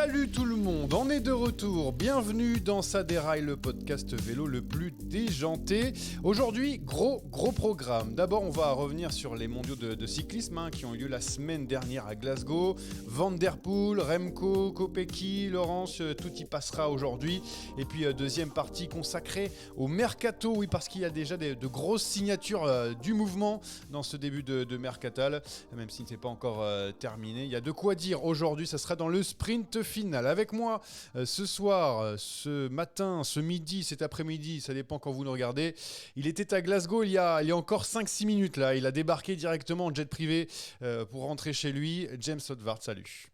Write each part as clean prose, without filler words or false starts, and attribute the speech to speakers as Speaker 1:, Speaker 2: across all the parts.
Speaker 1: Salut tout le monde, on est de retour, bienvenue dans Ça déraille, le podcast vélo le plus déjanté. Aujourd'hui, gros programme. D'abord, on va revenir sur les mondiaux de cyclisme qui ont eu lieu la semaine dernière à Glasgow. Van Der Poel, Remco, Kopecky, Laurens, tout y passera aujourd'hui. Et puis, deuxième partie consacrée au Mercato, oui, parce qu'il y a déjà de grosses signatures du mouvement dans ce début de Mercatal, même si ce n'est pas encore terminé. Il y a de quoi dire aujourd'hui, ça sera dans le sprint final. Avec moi ce soir, ce matin, ce midi, cet après-midi, ça dépend quand vous nous regardez. Il était à Glasgow il y a encore 5-6 minutes là. Il a débarqué directement en jet privé pour rentrer chez lui. James Odvart, salut.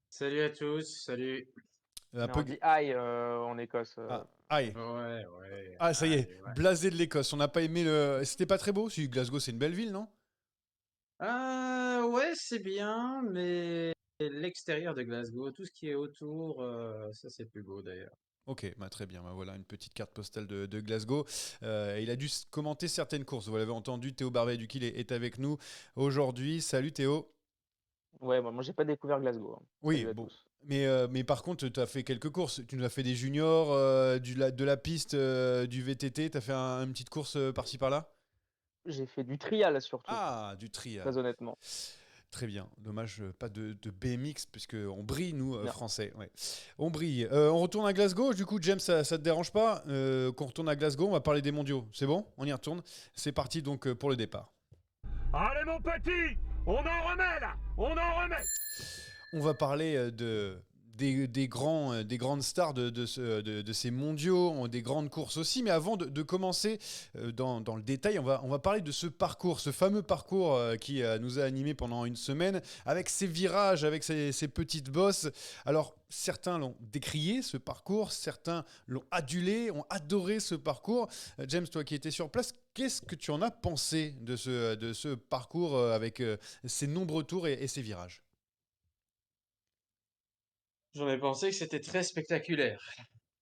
Speaker 2: Salut à tous, salut.
Speaker 1: Un
Speaker 3: Mais
Speaker 1: peu...
Speaker 3: on dit aïe en Écosse.
Speaker 1: Aïe.
Speaker 2: Ouais,
Speaker 1: Ça y est,
Speaker 2: ouais.
Speaker 1: blasé de l'Écosse. On n'a pas aimé le... C'était pas très beau? Si, Glasgow, c'est une belle ville, non?
Speaker 2: Ouais, c'est bien, mais l'extérieur de Glasgow, tout ce qui est autour, ça c'est plus beau d'ailleurs.
Speaker 1: Ok, très bien. Voilà une petite carte postale de Glasgow. Il a dû commenter certaines courses. Vous l'avez entendu, Théo Barbet-Duquil est avec nous aujourd'hui. Salut Théo.
Speaker 3: Ouais, moi j'ai pas découvert Glasgow.
Speaker 1: Oui,
Speaker 3: Salut à
Speaker 1: bon.
Speaker 3: tous.
Speaker 1: Mais par contre, tu as fait quelques courses. Tu nous as fait des juniors, de la piste, du VTT. Tu as fait une petite course par-ci par-là?
Speaker 3: J'ai fait du trial surtout,
Speaker 1: Ah, du trial.
Speaker 3: très honnêtement.
Speaker 1: Très bien. Dommage, pas de BMX, puisqu'on brille, nous,
Speaker 3: Non.
Speaker 1: Français. Ouais. On brille. On retourne à Glasgow. Du coup, James, ça te dérange pas qu'on retourne à Glasgow? On va parler des mondiaux. C'est bon? On y retourne. C'est parti donc pour le départ.
Speaker 4: Allez mon petit, on en remet là, on en remet.
Speaker 1: On va parler des grandes stars de ces mondiaux, des grandes courses aussi. Mais avant de commencer dans le détail, on va parler de ce parcours, ce fameux parcours qui nous a animés pendant une semaine, avec ses virages, avec ses petites bosses. Alors, certains l'ont décrié, ce parcours, certains l'ont adulé, ont adoré ce parcours. James, toi qui étais sur place, qu'est-ce que tu en as pensé de ce parcours avec ses nombreux tours et ses virages?
Speaker 2: J'en ai pensé que c'était très spectaculaire.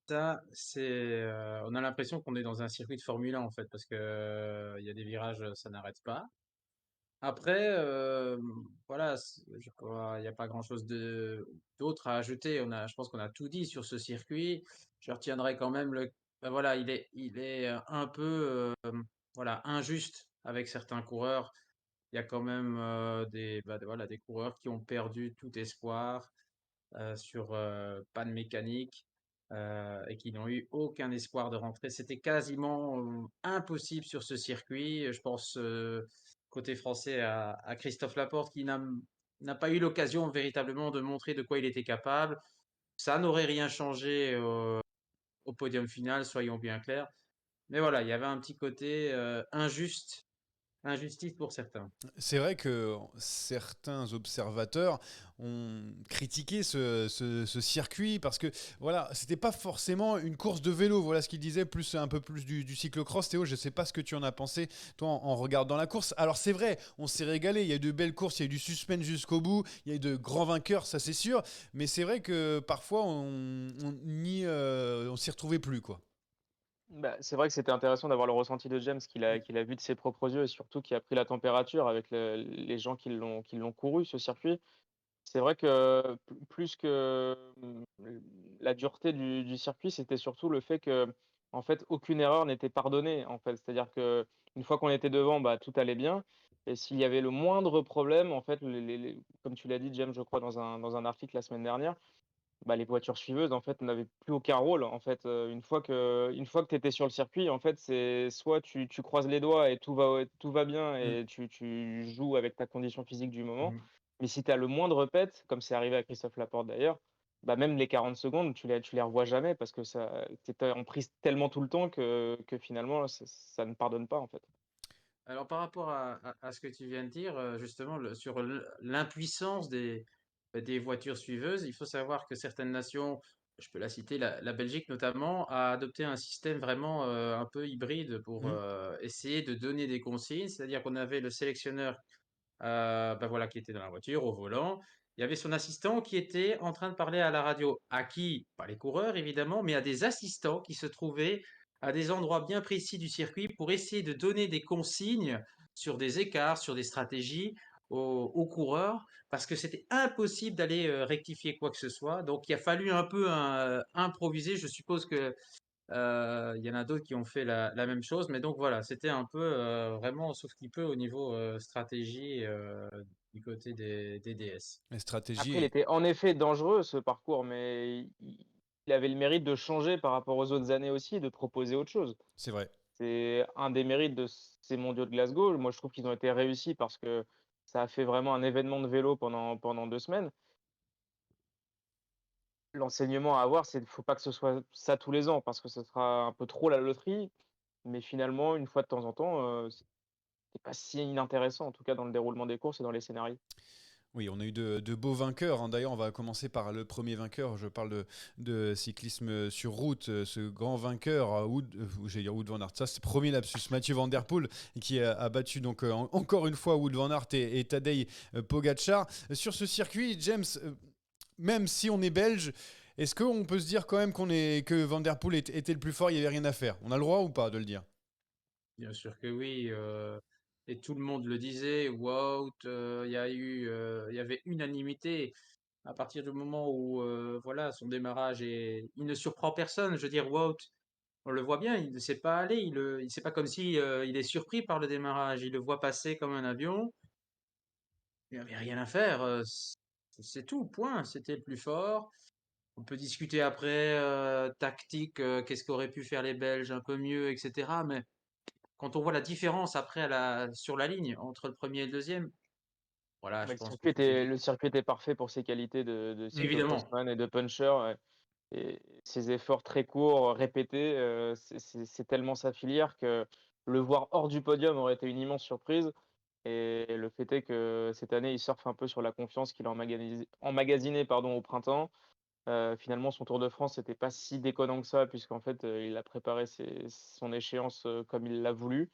Speaker 2: Ça, on a l'impression qu'on est dans un circuit de Formule 1 en fait, parce que il y a des virages, ça n'arrête pas. Après, voilà, il n'y a pas grand-chose d'autre à ajouter. Je pense qu'on a tout dit sur ce circuit. Je retiendrai quand même ben voilà, il est un peu, voilà, injuste avec certains coureurs. Il y a quand même voilà, des coureurs qui ont perdu tout espoir sur panne mécanique et qui n'ont eu aucun espoir de rentrer. C'était quasiment impossible sur ce circuit. Je pense côté français à Christophe Laporte qui n'a pas eu l'occasion véritablement de montrer de quoi il était capable. Ça n'aurait rien changé au podium final, soyons bien clairs. Mais voilà, il y avait un petit côté injustice pour certains.
Speaker 1: C'est vrai que certains observateurs ont critiqué ce circuit parce que voilà, c'était pas forcément une course de vélo. Voilà ce qu'il disait, plus un peu plus du cyclocross. Théo, je sais pas ce que tu en as pensé toi en regardant la course. Alors c'est vrai, on s'est régalé. Il y a eu de belles courses, il y a eu du suspense jusqu'au bout, il y a eu de grands vainqueurs, ça c'est sûr. Mais c'est vrai que parfois on s'y retrouvait plus quoi.
Speaker 3: Bah, c'est vrai que c'était intéressant d'avoir le ressenti de James qu'il a vu de ses propres yeux et surtout qui a pris la température avec les gens qui l'ont couru ce circuit. C'est vrai que plus que la dureté du circuit, c'était surtout le fait que en fait aucune erreur n'était pardonnée en fait. C'est-à-dire que une fois qu'on était devant, bah tout allait bien. Et s'il y avait le moindre problème, en fait, comme tu l'as dit, James, je crois dans un article la semaine dernière, bah, les voitures suiveuses en fait n'avaient plus aucun rôle. En fait, une fois que tu étais sur le circuit, en fait, c'est soit tu croises les doigts et tout va bien
Speaker 1: Mm.
Speaker 3: et tu joues avec ta condition physique du moment.
Speaker 2: Mhm.
Speaker 3: Mais si tu as le moindre pet, comme c'est arrivé à Christophe Laporte d'ailleurs, bah même les 40 secondes, tu les revois jamais parce que ça, t'es en prise tellement tout le temps que finalement, ça ne pardonne pas en fait.
Speaker 2: Alors par rapport à ce que tu viens de dire, justement, sur l'impuissance des voitures suiveuses, il faut savoir que certaines nations, je peux la citer, la Belgique notamment, a adopté un système vraiment un peu hybride pour
Speaker 1: Mm.
Speaker 2: essayer de donner des consignes. C'est-à-dire qu'on avait le sélectionneur ben voilà, qui était dans la voiture, au volant. Il y avait son assistant qui était en train de parler à la radio. À qui? Pas les coureurs, évidemment, mais à des assistants qui se trouvaient à des endroits bien précis du circuit pour essayer de donner des consignes sur des écarts, sur des stratégies aux coureurs parce que c'était impossible d'aller rectifier quoi que ce soit. Donc il a fallu un peu improviser. Je suppose que il y en a d'autres qui ont fait la même chose. Mais donc voilà, c'était un peu vraiment sauf qui peut au niveau stratégie du côté des DS.
Speaker 1: La
Speaker 3: Après, il
Speaker 1: stratégie,
Speaker 3: était en effet dangereux ce parcours, mais il avait le mérite de changer par rapport aux autres années aussi, et de proposer autre chose.
Speaker 1: c'est vrai.
Speaker 3: C'est un des mérites de ces mondiaux de Glasgow. Moi, je trouve qu'ils ont été réussis parce que ça a fait vraiment un événement de vélo pendant 2 semaines. L'enseignement à avoir, c'est qu'il ne faut pas que ce soit ça tous les ans parce que ce sera un peu trop la loterie. Mais finalement, une fois de temps en temps, c'est pas si inintéressant, en tout cas dans le déroulement des courses et dans les scénarios.
Speaker 1: Oui, on a eu de beaux vainqueurs, hein. D'ailleurs, on va commencer par le premier vainqueur. Je parle de cyclisme sur route. Ce grand vainqueur, j'allais dire Wout van Aert. Ça, c'est le premier lapsus. Mathieu Van Der Poel, qui a battu donc encore une fois Wout van Aert et Tadej Pogacar. Sur ce circuit, James, même si on est belge, est-ce qu'on peut se dire quand même que Van Der Poel était le plus fort, il n'y avait rien à faire? On a le droit ou pas de le dire?
Speaker 2: Bien sûr que oui, et tout le monde le disait, Wout, il y avait unanimité à partir du moment où voilà, son démarrage il ne surprend personne. Je veux dire, Wout, on le voit bien, il ne sait pas aller, c'est pas comme si il est surpris par le démarrage, il le voit passer comme un avion, il n'y avait rien à faire, c'est tout, point, c'était le plus fort. On peut discuter après tactique, qu'est-ce qu'auraient pu faire les Belges un peu mieux, etc. Mais quand on voit la différence après sur la ligne entre le premier et le deuxième, voilà,
Speaker 3: Bah,
Speaker 2: je pense que tout est dit.
Speaker 3: le circuit était parfait pour ses qualités de
Speaker 2: Évidemment.
Speaker 3: cyclocrossman et de puncher, ouais. Et ses efforts très courts, répétés, c'est tellement sa filière que le voir hors du podium aurait été une immense surprise. Et le fait est que cette année, il surfe un peu sur la confiance qu'il a emmagasinée, pardon, au printemps. Finalement, son Tour de France, c'était pas si déconnant que ça puisqu'en fait, il a préparé son échéance, comme il l'a voulu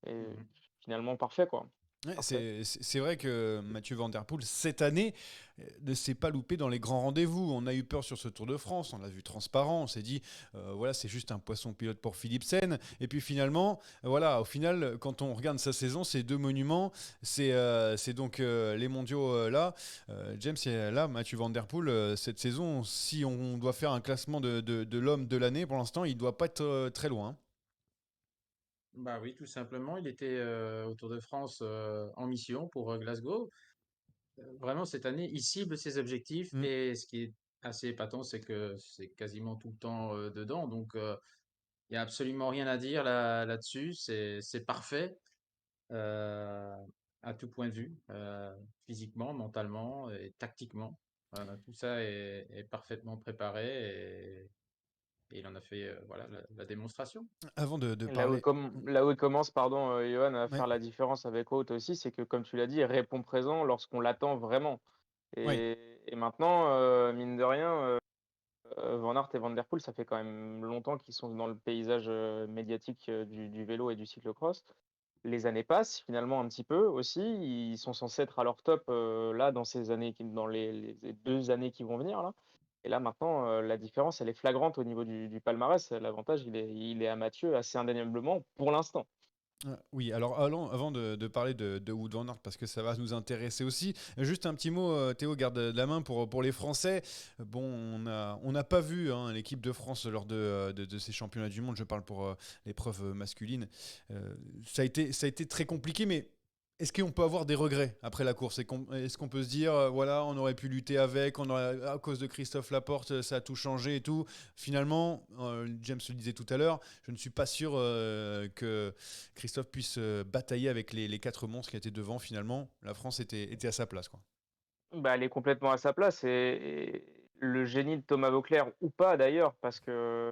Speaker 3: et
Speaker 2: Mhm.
Speaker 3: finalement parfait, quoi.
Speaker 1: Ouais,
Speaker 3: Parfait.
Speaker 1: c'est vrai que Mathieu Van Der Poel, cette année, ne s'est pas loupé dans les grands rendez-vous. On a eu peur sur ce Tour de France, on l'a vu transparent, on s'est dit, voilà, c'est juste un poisson pilote pour Philipsen. Et puis finalement, voilà, au final, quand on regarde sa saison, ces deux monuments, c'est donc les mondiaux là. James, et là, Mathieu Van Der Poel, cette saison, si on doit faire un classement de l'homme de l'année, pour l'instant, il ne doit pas être très loin, hein.
Speaker 2: Bah oui, tout simplement. Il était au Tour de France en mission pour Glasgow. Vraiment, cette année, il cible ses objectifs
Speaker 1: Mm.
Speaker 2: et ce qui est assez épatant, c'est que c'est quasiment tout le temps dedans. Donc, il n'y a absolument rien à dire là-dessus. C'est parfait euh, à tout point de vue, physiquement, mentalement et tactiquement. Tout ça est parfaitement préparé et il en a fait voilà, la démonstration.
Speaker 1: Avant de
Speaker 3: Et
Speaker 1: parler.
Speaker 3: là où il commence, pardon, Johan, à
Speaker 1: Ouais,
Speaker 3: faire la différence avec Wout aussi, c'est que, comme tu l'as dit, il répond présent lorsqu'on l'attend vraiment.
Speaker 1: ouais.
Speaker 3: Et maintenant, mine de rien, Van Aert et Van Der Poel, ça fait quand même longtemps qu'ils sont dans le paysage médiatique du vélo et du cyclocross. Les années passent finalement un petit peu aussi. Ils sont censés être à leur top là dans ces années, dans les 2 années qui vont venir là. Et là maintenant, la différence, elle est flagrante au niveau du palmarès. L'avantage, il est à Mathieu assez indéniablement pour l'instant.
Speaker 1: Oui, alors avant de parler de Wout van Aert, parce que ça va nous intéresser aussi, juste un petit mot, Théo, garde la main pour les Français. Bon, on n'a pas vu hein, l'équipe de France lors de ces championnats du monde, je parle pour l'épreuve masculine. Ça a été très compliqué, mais est-ce qu'on peut avoir des regrets après la course? Est-ce qu'on peut se dire, voilà, on aurait pu lutter avec, à cause de Christophe Laporte, ça a tout changé et tout. Finalement, James le disait tout à l'heure, je ne suis pas sûr que Christophe puisse batailler avec les quatre monstres qui étaient devant. Finalement, la France était à sa place, quoi.
Speaker 3: Bah, elle est complètement à sa place et le génie de Thomas Voeckler ou pas d'ailleurs, parce que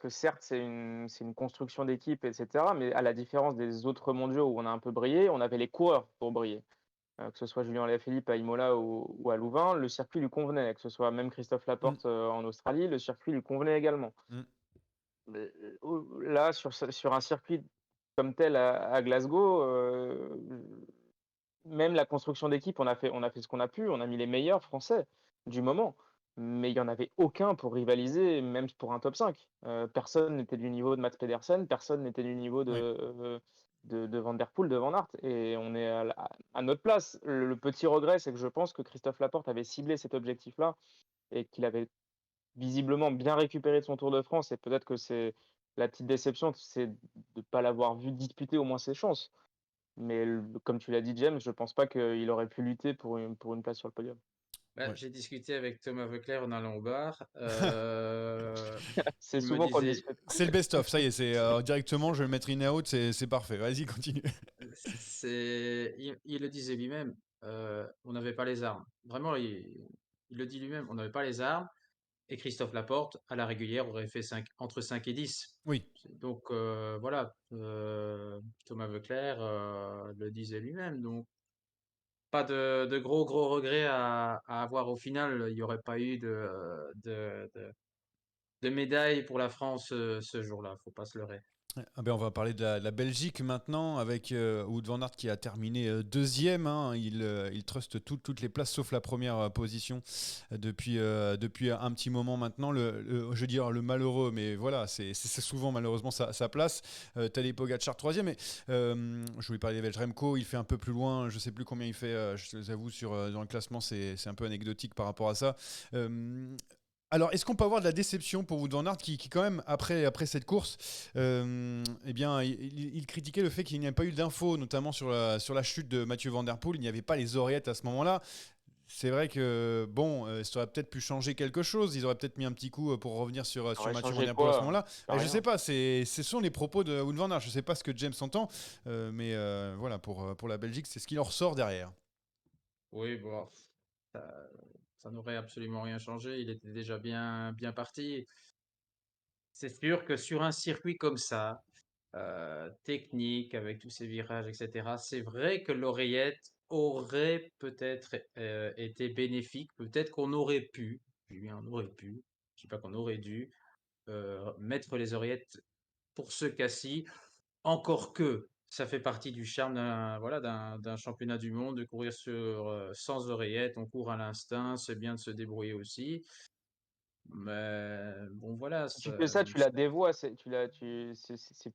Speaker 3: certes, c'est une construction d'équipe, et cetera, mais à la différence des autres mondiaux où on a un peu brillé, on avait les coureurs pour briller. Que ce soit Julien Alaphilippe à Imola ou à Louvain, le circuit lui convenait. Que ce soit même Christophe
Speaker 1: Mm,
Speaker 3: Laporte, en Australie, le circuit lui convenait également.
Speaker 1: mm.
Speaker 3: Mais, là, sur un circuit comme tel à Glasgow, même la construction d'équipe, on a fait ce qu'on a pu, on a mis les meilleurs français du moment, mais il y en avait aucun pour rivaliser, même pour un top 5. Personne n'était du niveau de Mats Pedersen, personne n'était du niveau de,
Speaker 1: Oui.
Speaker 3: de Van Der Poel, de Van Aert, et on est à notre place. Le petit regret, c'est que je pense que Christophe Laporte avait ciblé cet objectif-là et qu'il avait visiblement bien récupéré de son Tour de France, et peut-être que c'est la petite déception, c'est de ne pas l'avoir vu disputer au moins ses chances. Mais comme tu l'as dit, James, je pense pas qu'il aurait pu lutter pour une place sur le podium.
Speaker 2: Bah,
Speaker 1: Ouais.
Speaker 2: j'ai discuté avec Thomas Voeckler en allant au bar.
Speaker 3: C'est
Speaker 2: Il me
Speaker 3: souvent qu'on
Speaker 2: disait,
Speaker 3: discute.
Speaker 1: C'est le best-of, ça y est, c'est directement, je vais le mettre in out, c'est parfait. Vas-y, continue.
Speaker 2: il le disait lui-même, on n'avait pas les armes. Vraiment, il le dit lui-même, on n'avait pas les armes. Et Christophe Laporte, à la régulière, aurait fait entre 5 et 10.
Speaker 1: Oui.
Speaker 2: Donc voilà, Thomas Voeckler le disait lui-même. Donc pas de gros regrets à avoir au final. Il n'y aurait pas eu de médaille pour la France ce jour-là, faut pas se leurrer.
Speaker 1: Ah ben on va parler de la Belgique maintenant avec Wout van Aert qui a terminé deuxième. Hein. Il truste toutes les places sauf la première position depuis un petit moment maintenant. Je veux dire le malheureux, mais voilà, c'est souvent malheureusement sa place. Tadej Pogacar troisième. Et, je voulais parler des Belges. Remco, il fait un peu plus loin. Je sais plus combien il fait. Je vous avoue dans le classement, c'est un peu anecdotique par rapport à ça. Alors, est-ce qu'on peut avoir de la déception pour Wout van Aert qui quand même, après cette course, eh bien, il critiquait le fait qu'il n'y ait pas eu d'infos, notamment sur la chute de Mathieu Van Der Poel. Il n'y avait pas les oreillettes à ce moment-là. C'est vrai que, bon, ça aurait peut-être pu changer quelque chose. Ils auraient peut-être mis un petit coup pour revenir sur
Speaker 3: Aurait
Speaker 1: Mathieu Van
Speaker 3: changé
Speaker 1: Der Poel à ce
Speaker 3: quoi?
Speaker 1: moment-là.
Speaker 3: Pas
Speaker 1: Je
Speaker 3: rien.
Speaker 1: sais pas, ce sont les propos de Wout van Aert. Je sais pas ce que James entend, mais voilà, pour la Belgique, c'est ce qu'il en ressort derrière.
Speaker 2: Oui, bon, ça, ça n'aurait absolument rien changé. Il était déjà bien parti. C'est sûr que sur un circuit comme ça, technique, avec tous ces virages, etc., c'est vrai que l'oreillette aurait peut-être été bénéfique. Peut-être qu'on aurait pu, oui, on aurait pu, je sais pas qu'on aurait dû, mettre les oreillettes pour ce cas-ci. Encore que ça fait partie du charme d'un championnat du monde de courir sans oreillette. On court à l'instinct, c'est bien de se débrouiller aussi. Mais bon, voilà.
Speaker 3: Si tu fais ça, tu la dévoies, c'est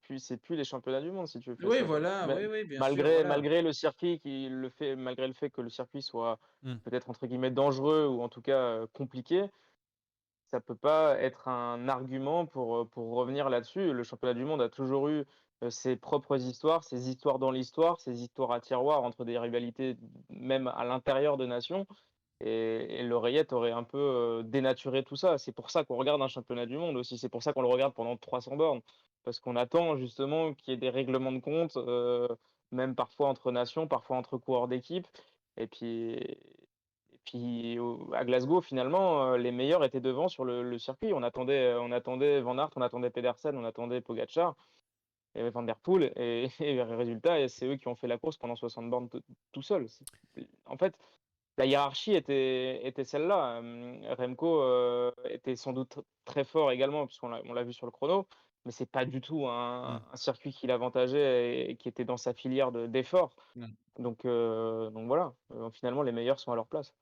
Speaker 3: plus les championnats du monde si tu fais
Speaker 2: Oui,
Speaker 3: ça.
Speaker 2: voilà,
Speaker 3: Mais
Speaker 2: oui, bien sûr,
Speaker 3: malgré,
Speaker 2: voilà.
Speaker 3: malgré le circuit malgré le fait que le circuit soit
Speaker 1: Hmm.
Speaker 3: peut-être entre guillemets dangereux ou en tout cas compliqué, ça peut pas être un argument pour revenir là-dessus. Le championnat du monde a toujours eu ses propres histoires, ses histoires dans l'histoire, ses histoires à tiroir entre des rivalités même à l'intérieur de nations. Et l'oreillette aurait un peu dénaturé tout ça. C'est pour ça qu'on regarde un championnat du monde aussi. C'est pour ça qu'on le regarde pendant 300 bornes. Parce qu'on attend justement qu'il y ait des règlements de compte, même parfois entre nations, parfois entre coureurs d'équipe. Et puis à Glasgow, finalement, les meilleurs étaient devant sur le circuit. On attendait Van Aert, on attendait Pedersen, on attendait Pogacar et Van Der Poel. Et le résultat, c'est eux qui ont fait la course pendant 60 bornes tout seuls. En fait, la hiérarchie était celle-là. Remco était sans doute très fort également, puisqu'on l'a vu sur le chrono, mais c'est pas du tout
Speaker 1: Hmm.
Speaker 3: un circuit qui l'avantageait et qui était dans sa filière d'effort.
Speaker 2: Non.
Speaker 3: Donc voilà, finalement, les meilleurs sont à leur place.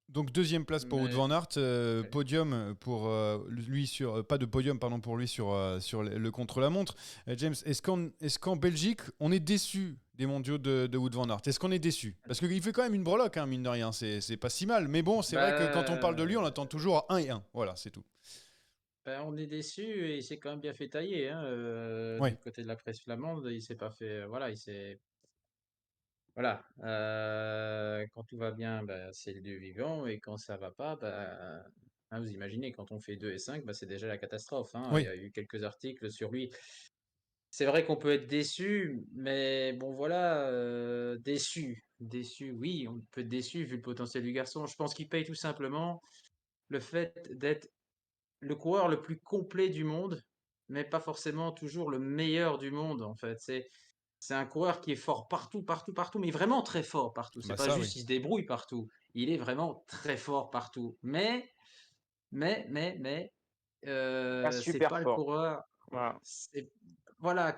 Speaker 1: Donc deuxième place pour Wout
Speaker 2: Mais
Speaker 1: van Aert,
Speaker 2: ouais.
Speaker 1: podium pour lui pas de podium pardon pour lui sur le contre-la-montre. James, est-ce qu'en Belgique on est déçu des mondiaux de Wout van Aert? Est-ce qu'on est déçu? Parce qu'il fait quand même une breloque, hein, mine de rien, c'est pas si mal. Mais bon, c'est vrai que quand on parle de lui, on attend toujours 1 et 1. Voilà, c'est tout.
Speaker 2: On est déçu et il s'est quand même bien fait tailler, hein,
Speaker 1: Ouais,
Speaker 2: du côté de la presse flamande. Il s'est pas fait, voilà, il s'est, voilà, quand tout va bien, bah, c'est le Dieu vivant, et quand ça va pas, bah, hein, vous imaginez, quand on fait 2 et 5, bah, c'est déjà la catastrophe, hein. Il y
Speaker 1: oui.
Speaker 2: a eu quelques articles sur lui. C'est vrai qu'on peut être déçu, mais bon, voilà, déçu, oui, on peut être déçu vu le potentiel du garçon. Je pense qu'il paye tout simplement le fait d'être le coureur le plus complet du monde, mais pas forcément toujours le meilleur du monde, en fait. C'est un coureur qui est fort partout, partout, partout, mais vraiment très fort partout. C'est
Speaker 1: Bah
Speaker 2: pas
Speaker 1: ça,
Speaker 2: juste
Speaker 1: oui.
Speaker 2: qu'il se débrouille partout. Il est vraiment très fort partout. Mais,
Speaker 3: Pas
Speaker 2: c'est
Speaker 3: super
Speaker 2: pas le
Speaker 3: fort.
Speaker 2: coureur.
Speaker 3: Voilà.
Speaker 2: C'est, voilà,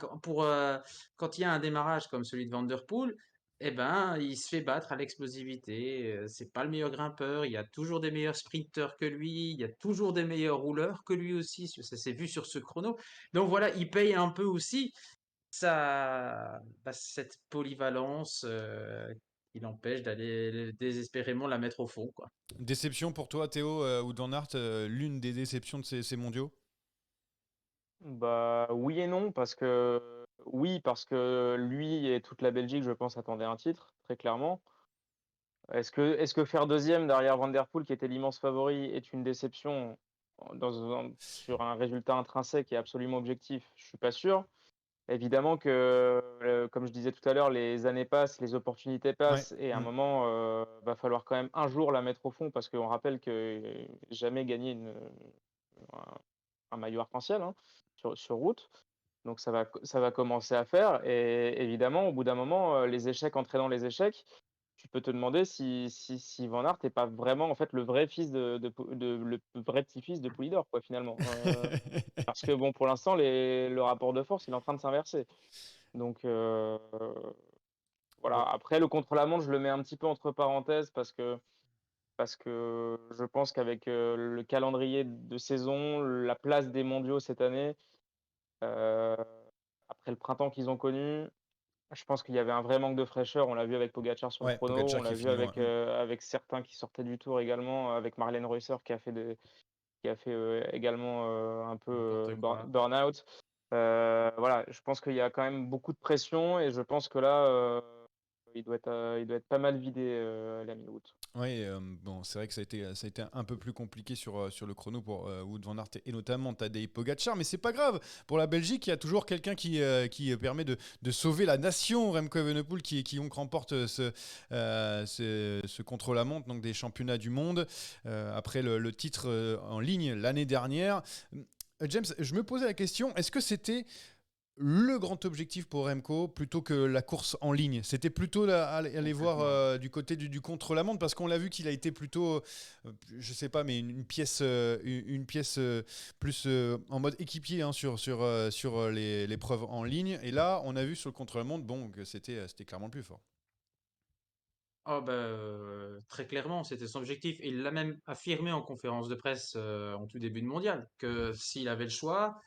Speaker 2: quand il y a un démarrage comme celui de Van Der Poel, eh ben, il se fait battre à l'explosivité. C'est pas le meilleur grimpeur. Il y a toujours des meilleurs sprinteurs que lui. Il y a toujours des meilleurs rouleurs que lui aussi. Ça s'est vu sur ce chrono. Donc voilà, il paye un peu aussi. cette polyvalence qui l'empêche d'aller désespérément la mettre au fond, quoi.
Speaker 1: Déception pour toi, Théo, Wout van Aert, l'une des déceptions de ces mondiaux?
Speaker 3: Bah, oui et non, parce que lui et toute la Belgique, je pense, attendaient un titre, très clairement. Est-ce que faire deuxième derrière Van der Poel, qui était l'immense favori, est une déception sur un résultat intrinsèque et absolument objectif? Je suis pas sûr. Évidemment que, comme je disais tout à l'heure, les années passent, les opportunités
Speaker 1: Ouais.
Speaker 3: passent, et à un moment, va falloir quand même un jour la mettre au fond, parce qu'on rappelle que jamais gagner un maillot arc-en-ciel, hein, sur route. Donc ça va commencer à faire, et évidemment, au bout d'un moment, les échecs entraînant les échecs, tu peux te demander si Van Aert n'est pas vraiment, en fait, le vrai fils le vrai petit-fils de Poulidor, quoi, finalement. Parce que bon, pour l'instant, le rapport de force, il est en train de s'inverser. Donc voilà.
Speaker 1: Bon.
Speaker 3: Après, le contre-la-montre, je le mets un petit peu entre parenthèses, parce que je pense qu'avec le calendrier de saison, la place des mondiaux cette année, euh, après le printemps qu'ils ont connu, je pense qu'il y avait un vrai manque de fraîcheur. On l'a vu avec Pogacar sur le
Speaker 1: Ouais,
Speaker 3: chrono,
Speaker 1: Pogacar
Speaker 3: on
Speaker 1: qui
Speaker 3: l'a
Speaker 1: est
Speaker 3: vu
Speaker 1: fini loin.
Speaker 3: avec certains qui sortaient du tour également, avec Marlène Reusser qui a fait également un peu
Speaker 2: N'importe quoi.
Speaker 3: burn-out. Voilà, je pense qu'il y a quand même beaucoup de pression, et je pense que là, il doit être pas mal vidé, l'ami Wout.
Speaker 1: Oui, bon, c'est vrai que ça a été un peu plus compliqué sur le chrono pour Wout van Aert et notamment Tadej Pogacar, mais c'est pas grave. Pour la Belgique, il y a toujours quelqu'un qui permet de sauver la nation, Remco Evenepoel, qui donc remporte ce contre-la-montre, donc des championnats du monde, après le titre en ligne l'année dernière. James, je me posais la question, est-ce que c'était le grand objectif pour Remco plutôt que la course en ligne? C'était plutôt aller voir
Speaker 2: Complètement.
Speaker 1: du côté du contre-la-montre, parce qu'on l'a vu qu'il a été plutôt, je sais pas, mais une pièce, une pièce plus en mode équipier, hein, sur l'épreuve en ligne. Et là, on a vu sur le contre-la-montre, bon, que c'était clairement le plus fort.
Speaker 2: Oh bah, très clairement, c'était son objectif. Et il l'a même affirmé en conférence de presse en tout début de mondial, que s'il avait le choix,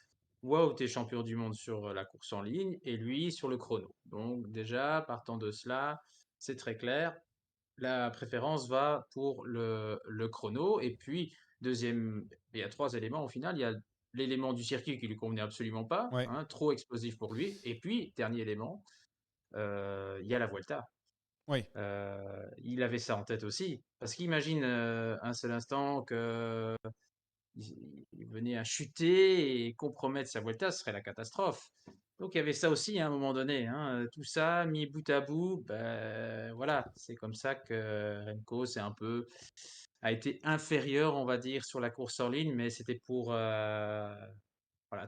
Speaker 2: Wout est champion du monde sur la course en ligne et lui sur le chrono. Donc déjà, partant de cela, c'est très clair. La préférence va pour le chrono. Et puis, deuxième, il y a trois éléments au final. Il y a l'élément du circuit qui lui convenait absolument pas,
Speaker 1: Ouais,
Speaker 2: hein, trop explosif pour lui. Et puis, dernier élément, il y a la Vuelta.
Speaker 1: ouais,
Speaker 2: Il avait ça en tête aussi. Parce qu'imagine un seul instant que il venait à chuter et compromettre sa Vuelta, ce serait la catastrophe. Donc il y avait ça aussi à un moment donné, hein. Tout ça mis bout à bout, ben voilà, c'est comme ça que Remco a été inférieur, on va dire, sur la course en ligne, mais c'était pour voilà,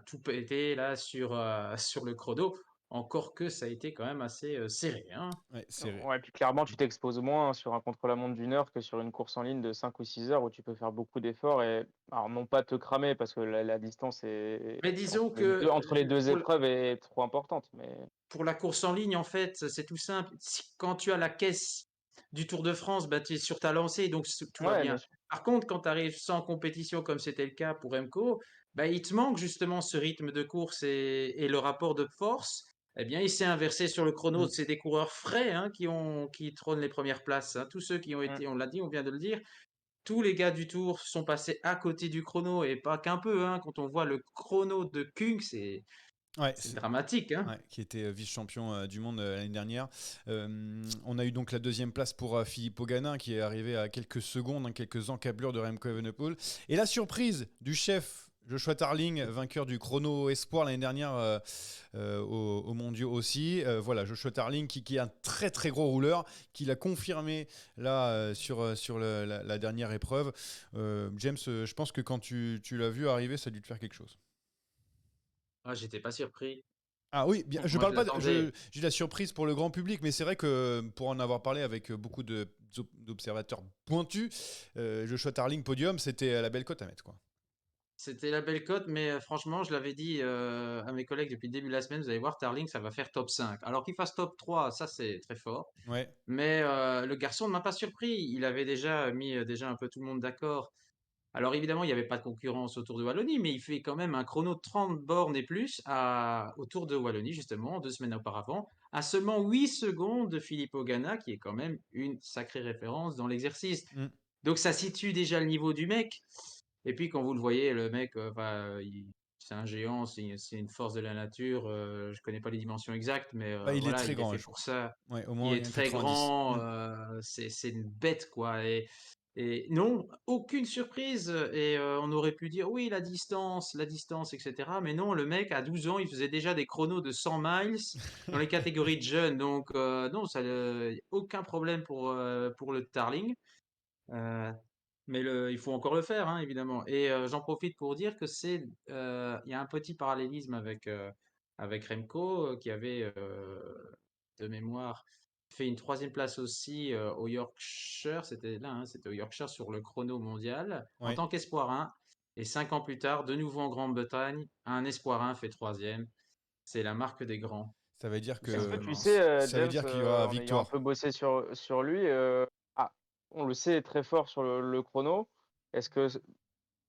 Speaker 2: tout péter là sur le chrono. Encore que ça a été quand même assez serré, hein.
Speaker 1: ouais, c'est
Speaker 3: Ouais, puis clairement, tu t'exposes moins sur un contre-la-montre d'1 heure que sur une course en ligne de 5 ou 6 heures, où tu peux faire beaucoup d'efforts, et alors non pas te cramer, parce que la distance
Speaker 2: Mais disons que
Speaker 3: entre les deux
Speaker 2: pour,
Speaker 3: épreuves est trop importante, mais
Speaker 2: pour la course en ligne, en fait, c'est tout simple. Quand tu as la caisse du Tour de France, bah, tu es sur ta lancée, donc tout va
Speaker 3: ouais, bien
Speaker 2: bien.
Speaker 3: sûr.
Speaker 2: Par contre, quand tu arrives sans compétition, comme c'était le cas pour Remco, bah, il te manque justement ce rythme de course et le rapport de force. Eh bien, il s'est inversé sur le chrono.
Speaker 1: Mm.
Speaker 2: C'est des coureurs frais, hein, qui trônent les premières places, hein. Tous ceux qui ont
Speaker 3: Mm.
Speaker 2: été, on l'a dit, on vient de le dire, tous les gars du Tour sont passés à côté du chrono, et pas qu'un peu, hein. Quand on voit le chrono de Kung,
Speaker 1: Ouais,
Speaker 2: c'est dramatique, hein.
Speaker 1: ouais, qui était vice-champion du monde l'année dernière. On a eu donc la deuxième place pour Philippe Ogana, qui est arrivé à quelques secondes, hein, quelques encablures de Remco Evenepoel. Et la surprise du chef Joshua Tarling, vainqueur du chrono espoir l'année dernière aux mondiaux aussi. Voilà, Joshua Tarling qui est un très très gros rouleur, qui l'a confirmé là sur la dernière épreuve. James, je pense que quand tu l'as vu arriver, ça a dû te faire quelque chose.
Speaker 2: Ah, j'étais pas surpris.
Speaker 1: Ah oui, bien, je
Speaker 2: Moi,
Speaker 1: parle
Speaker 2: je
Speaker 1: pas,
Speaker 2: l'attendais.
Speaker 1: j'ai la surprise pour le grand public, mais c'est vrai que pour en avoir parlé avec beaucoup d'observateurs pointus, Joshua Tarling podium, c'était la belle cote à mettre, quoi.
Speaker 2: C'était la belle cote, mais franchement, je l'avais dit à mes collègues depuis le début de la semaine, vous allez voir, Tarling, ça va faire top 5. Alors qu'il fasse top 3, ça c'est très fort.
Speaker 1: Ouais,
Speaker 2: Mais le garçon ne m'a pas surpris. Il avait déjà mis déjà un peu tout le monde d'accord Alors évidemment, il n'y avait pas de concurrence autour de Wallonie, mais il fait quand même un chrono de 30 bornes et plus autour de Wallonie, justement, 2 semaines auparavant, à seulement 8 secondes de Filippo Ganna, qui est quand même une sacrée référence dans l'exercice.
Speaker 1: Mm.
Speaker 2: Donc ça situe déjà le niveau du mec. Et puis quand vous le voyez, le mec, c'est un géant, c'est une force de la nature. Je connais pas les dimensions exactes, mais
Speaker 1: Bah, il est
Speaker 2: voilà,
Speaker 1: très
Speaker 2: il est
Speaker 1: grand,
Speaker 2: fait
Speaker 1: je
Speaker 2: pour
Speaker 1: crois.
Speaker 2: ça.
Speaker 1: Ouais, au
Speaker 2: Il
Speaker 1: moins
Speaker 2: est très
Speaker 1: 90.
Speaker 2: grand, c'est une bête, quoi. Et non, aucune surprise. Et on aurait pu dire, oui, la distance, etc. Mais non, le mec, à 12 ans, il faisait déjà des chronos de 100 miles dans les catégories de jeunes. Donc, non, ça, aucun problème pour le Tarling. Euh, mais il faut encore le faire, hein, évidemment. Et j'en profite pour dire que il y a un petit parallélisme avec Remco, qui avait, de mémoire, fait une troisième place aussi au Yorkshire. C'était là, hein, c'était au Yorkshire sur le chrono mondial, en
Speaker 1: Ouais.
Speaker 2: tant qu'espoir 1. Et 5 ans plus tard, de nouveau en Grande-Bretagne, un espoir 1 fait troisième. C'est la marque des grands,
Speaker 1: Ça veut dire
Speaker 2: tout
Speaker 3: Est-ce que
Speaker 1: que
Speaker 3: tu
Speaker 2: simplement.
Speaker 3: sais,
Speaker 1: ça veut
Speaker 3: James,
Speaker 1: dire qu'il y aura
Speaker 3: en ayant un
Speaker 1: victoire.
Speaker 3: peu bossé sur lui, ah, on le sait très fort sur le chrono. Est-ce que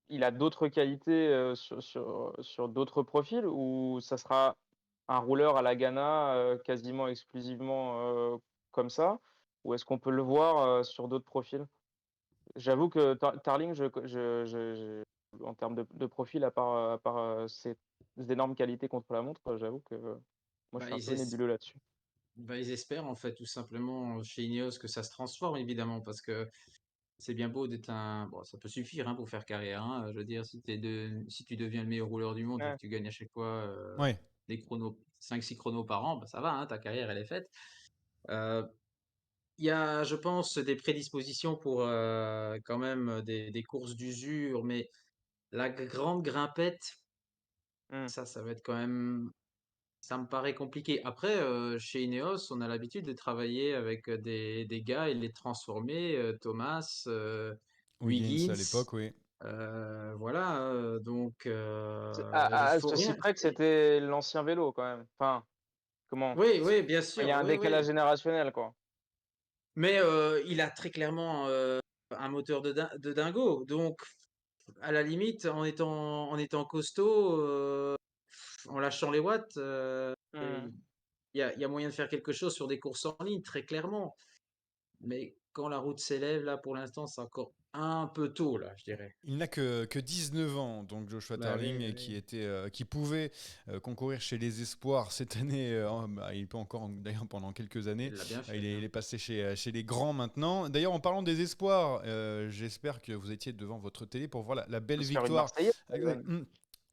Speaker 3: il a d'autres qualités sur d'autres profils ou ça sera un rouleur à la Ghana quasiment exclusivement comme ça? Ou est-ce qu'on peut le voir sur d'autres profils? J'avoue que Tarling, en termes de profil, à part ses énormes qualités contre la montre, j'avoue que moi je
Speaker 2: Bah,
Speaker 3: suis un peu nébuleux là-dessus.
Speaker 2: ils espèrent en fait tout simplement chez Ineos que ça se transforme évidemment parce que c'est bien beau d'être un. Bon, ça peut suffire, hein, pour faire carrière, hein. Je veux dire, si tu deviens le meilleur rouleur du monde et que
Speaker 3: Ouais.
Speaker 2: tu gagnes à chaque fois
Speaker 1: Ouais.
Speaker 2: des chronos, 5-6 chronos par an, bah, ça va, hein, ta carrière elle est faite. Euh, Il y a, je pense, des prédispositions pour quand même des courses d'usure, mais la grande grimpette,
Speaker 3: Hmm.
Speaker 2: ça va être quand même. Ça me paraît compliqué. Après, chez Ineos, on a l'habitude de travailler avec des gars et de les transformer. Thomas,
Speaker 1: Wiggins à
Speaker 2: Wiggins,
Speaker 1: l'époque, oui.
Speaker 2: voilà. Donc,
Speaker 3: À
Speaker 2: faut
Speaker 3: ceci
Speaker 2: rien.
Speaker 3: près que c'était l'ancien vélo quand même. Enfin, comment?
Speaker 2: Oui, oui, bien
Speaker 3: Il y
Speaker 2: sûr.
Speaker 3: a un
Speaker 2: Oui,
Speaker 3: décalage
Speaker 2: oui.
Speaker 3: générationnel, quoi.
Speaker 2: Mais il a très clairement un moteur de dingo. Donc, à la limite, en étant costaud, en lâchant les watts,
Speaker 3: Hmm.
Speaker 2: il y a moyen de faire quelque chose sur des courses en ligne, très clairement. Mais quand la route s'élève, là, pour l'instant, c'est encore un peu tôt, là, je dirais.
Speaker 1: Il n'a que 19 ans, donc Joshua
Speaker 2: Bah
Speaker 1: Tarling,
Speaker 2: oui,
Speaker 1: et
Speaker 2: oui.
Speaker 1: qui pouvait concourir chez les Espoirs cette année. Il peut encore, d'ailleurs, pendant quelques années.
Speaker 2: Il l'a bien
Speaker 1: Il
Speaker 2: fait,
Speaker 1: est,
Speaker 2: hein.
Speaker 1: il est passé chez les grands maintenant. D'ailleurs, en parlant des Espoirs, j'espère que vous étiez devant votre télé pour voir la
Speaker 3: Faut
Speaker 1: belle
Speaker 3: se faire une
Speaker 1: victoire.
Speaker 3: Marseillaise,
Speaker 1: Exact.